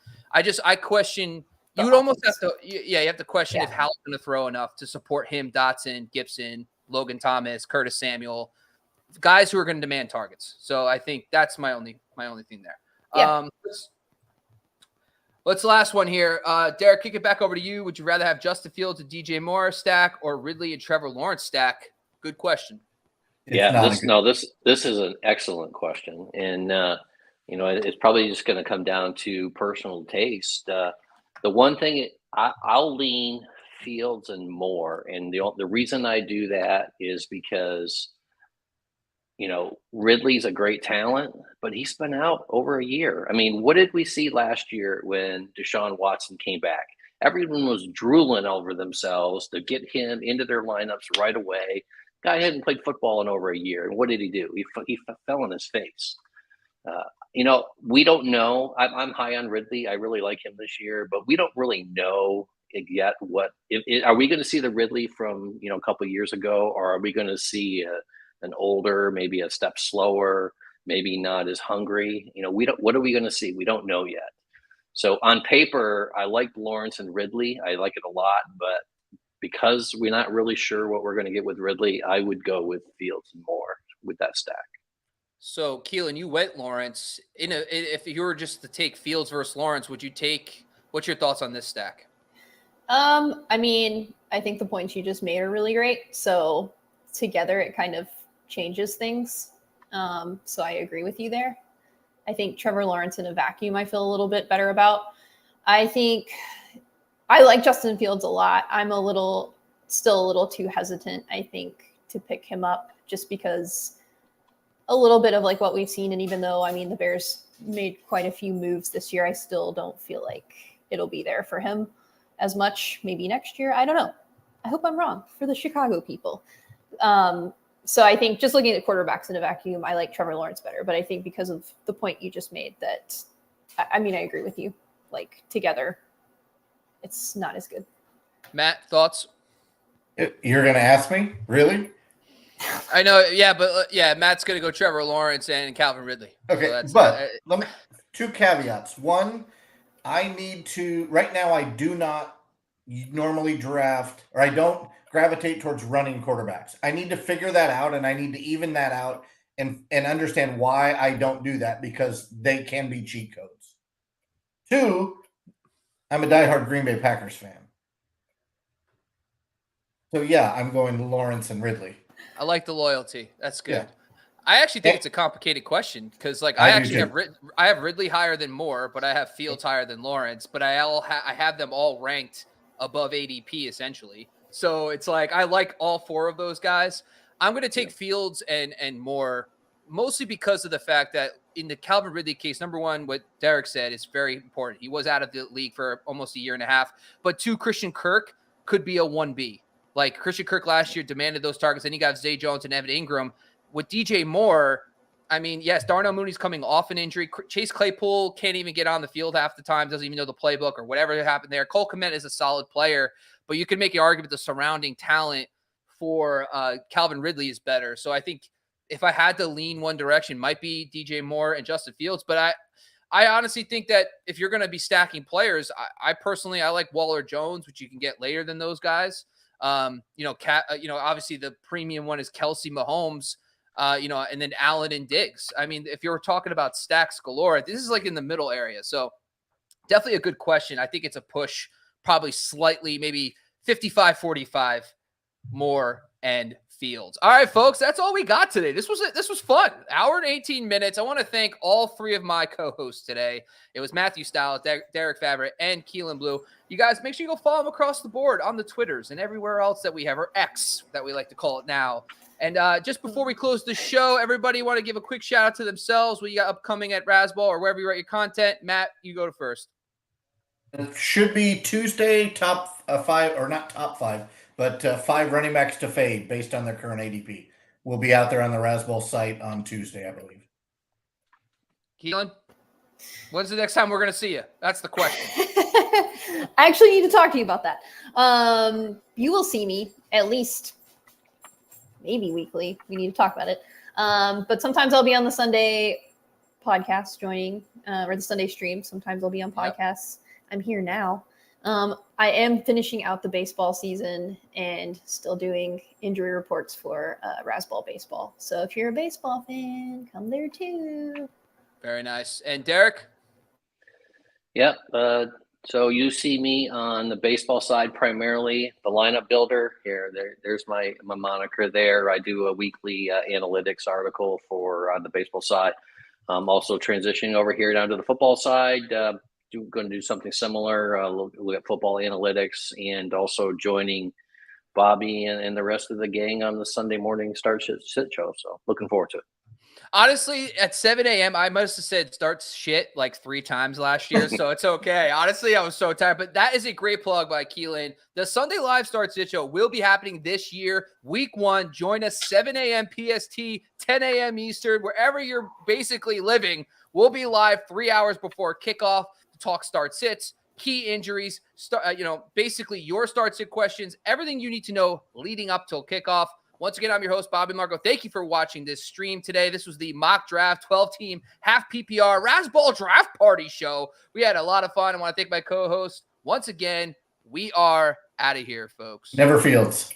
I question – you would almost have to – you have to question if Howell's going to throw enough to support him, Dotson, Gibson, Logan Thomas, Curtis Samuel, guys who are going to demand targets. So I think that's my only thing there. Yeah. Let's last one here. Derek, kick it back over to you. Would you rather have Justin Fields and DJ Moore stack or Ridley and Trevor Lawrence stack? Good question. This is an excellent question. And, it's probably just going to come down to personal taste. The one thing I'll lean Fields and Moore. And the reason I do that is because, Ridley's a great talent, but he's been out over a year. I mean, what did we see last year when Deshaun Watson came back? Everyone was drooling over themselves to get him into their lineups right away. Guy hadn't played football in over a year. And what did he do? He fell on his face. We don't know. I'm high on Ridley. I really like him this year, but we don't really know yet are we going to see the Ridley from, a couple of years ago, or are we going to see an older, maybe a step slower, maybe not as hungry? What are we going to see? We don't know yet. So on paper, I like Lawrence and Ridley. I like it a lot, but because we're not really sure what we're going to get with Ridley, I would go with Fields and Moore with that stack. So, Keelan, you went Lawrence. If you were just to take Fields versus Lawrence, what's your thoughts on this stack? I mean, I think the points you just made are really great. So together it kind of changes things. So I agree with you there. I think Trevor Lawrence in a vacuum, I feel a little bit better about. I think I like Justin Fields a lot. I'm still a little too hesitant, I think, to pick him up just because a little bit of like what we've seen. And even though, the Bears made quite a few moves this year, I still don't feel like it'll be there for him as much. Maybe next year. I don't know. I hope I'm wrong for the Chicago people. So I think just looking at quarterbacks in a vacuum, I like Trevor Lawrence better. But I think because of the point you just made that, I agree with you. Like together, it's not as good. Matt, thoughts? You're going to ask me? Really? I know, yeah, but Matt's going to go Trevor Lawrence and Calvin Ridley. Okay, so but let me 2 caveats. One, right now I do not normally draft, or I don't gravitate towards running quarterbacks. I need to figure that out, and I need to even that out and understand why I don't do that, because they can be cheat codes. 2, I'm a diehard Green Bay Packers fan. So yeah, I'm going Lawrence and Ridley. I like the loyalty. That's good. Yeah. I actually think it's a complicated question because, I have Ridley higher than Moore, but I have Fields higher than Lawrence. But I have them all ranked above ADP essentially. So it's I like all 4 of those guys. I'm going to take Fields and Moore mostly because of the fact that in the Calvin Ridley case, number one, what Derek said is very important. He was out of the league for almost a year and a half. But 2, Christian Kirk could be a 1B. Like Christian Kirk last year demanded those targets, and he got Zay Jones and Evan Ingram. With DJ Moore, yes, Darnell Mooney's coming off an injury. Chase Claypool can't even get on the field half the time, doesn't even know the playbook or whatever happened there. Cole Kmet is a solid player, but you can make the argument the surrounding talent for Calvin Ridley is better. So I think if I had to lean one direction, might be DJ Moore and Justin Fields. But I honestly think that if you're going to be stacking players, I personally like Waller Jones, which you can get later than those guys. Obviously the premium one is Kelsey Mahomes, and then Allen and Diggs. If you're talking about stacks galore, this is in the middle area. So definitely a good question. I think it's a push, probably slightly, maybe 55-45 Moore and Fields. All right, folks, that's all we got today. This was fun. Hour and 18 minutes. I want to thank all 3 of my co-hosts today. It was Matthew Stiles, Derek Favre, and Keelan Blue. You guys, make sure you go follow them across the board on the Twitters and everywhere else that we have, or X that we like to call it now. And just before we close the show, everybody want to give a quick shout out to themselves. What you got upcoming at Razzball or wherever you write your content. Matt, you go to first. It should be Tuesday, top 5, or not top 5. But 5 running backs to fade based on their current ADP. We'll be out there on the Razzball site on Tuesday, I believe. Keelan, when's the next time we're going to see you? That's the question. I actually need to talk to you about that. You will see me at least maybe weekly. We need to talk about it. But sometimes I'll be on the Sunday podcast joining, or the Sunday stream. Sometimes I'll be on podcasts. I'm here now. I am finishing out the baseball season and still doing injury reports for Razzball baseball. So if you're a baseball fan, come there too. Very nice. And Derek? Yep. So you see me on the baseball side, primarily the lineup builder here. There's my moniker there. I do a weekly analytics article for on the baseball side. I'm also transitioning over here down to the football side. Going to do something similar. Look at football analytics, and also joining Bobby and the rest of the gang on the Sunday morning start sit show. So looking forward to it. Honestly, at 7 a.m., I must have said start shit like 3 times last year, so it's okay. Honestly, I was so tired, but that is a great plug by Keelan. The Sunday Live Start Sit Show will be happening this year, week 1. Join us 7 a.m. PST, 10 a.m. Eastern, wherever you're basically living. We'll be live 3 hours before kickoff to talk start sits, key injuries, basically your start sit questions, everything you need to know leading up till kickoff. Once again, I'm your host, Bobby Marco. Thank you for watching this stream today. This was the mock draft 12-team half PPR Razzball draft party show. We had a lot of fun. I want to thank my co-host. Once again, we are out of here, folks. Never Fields.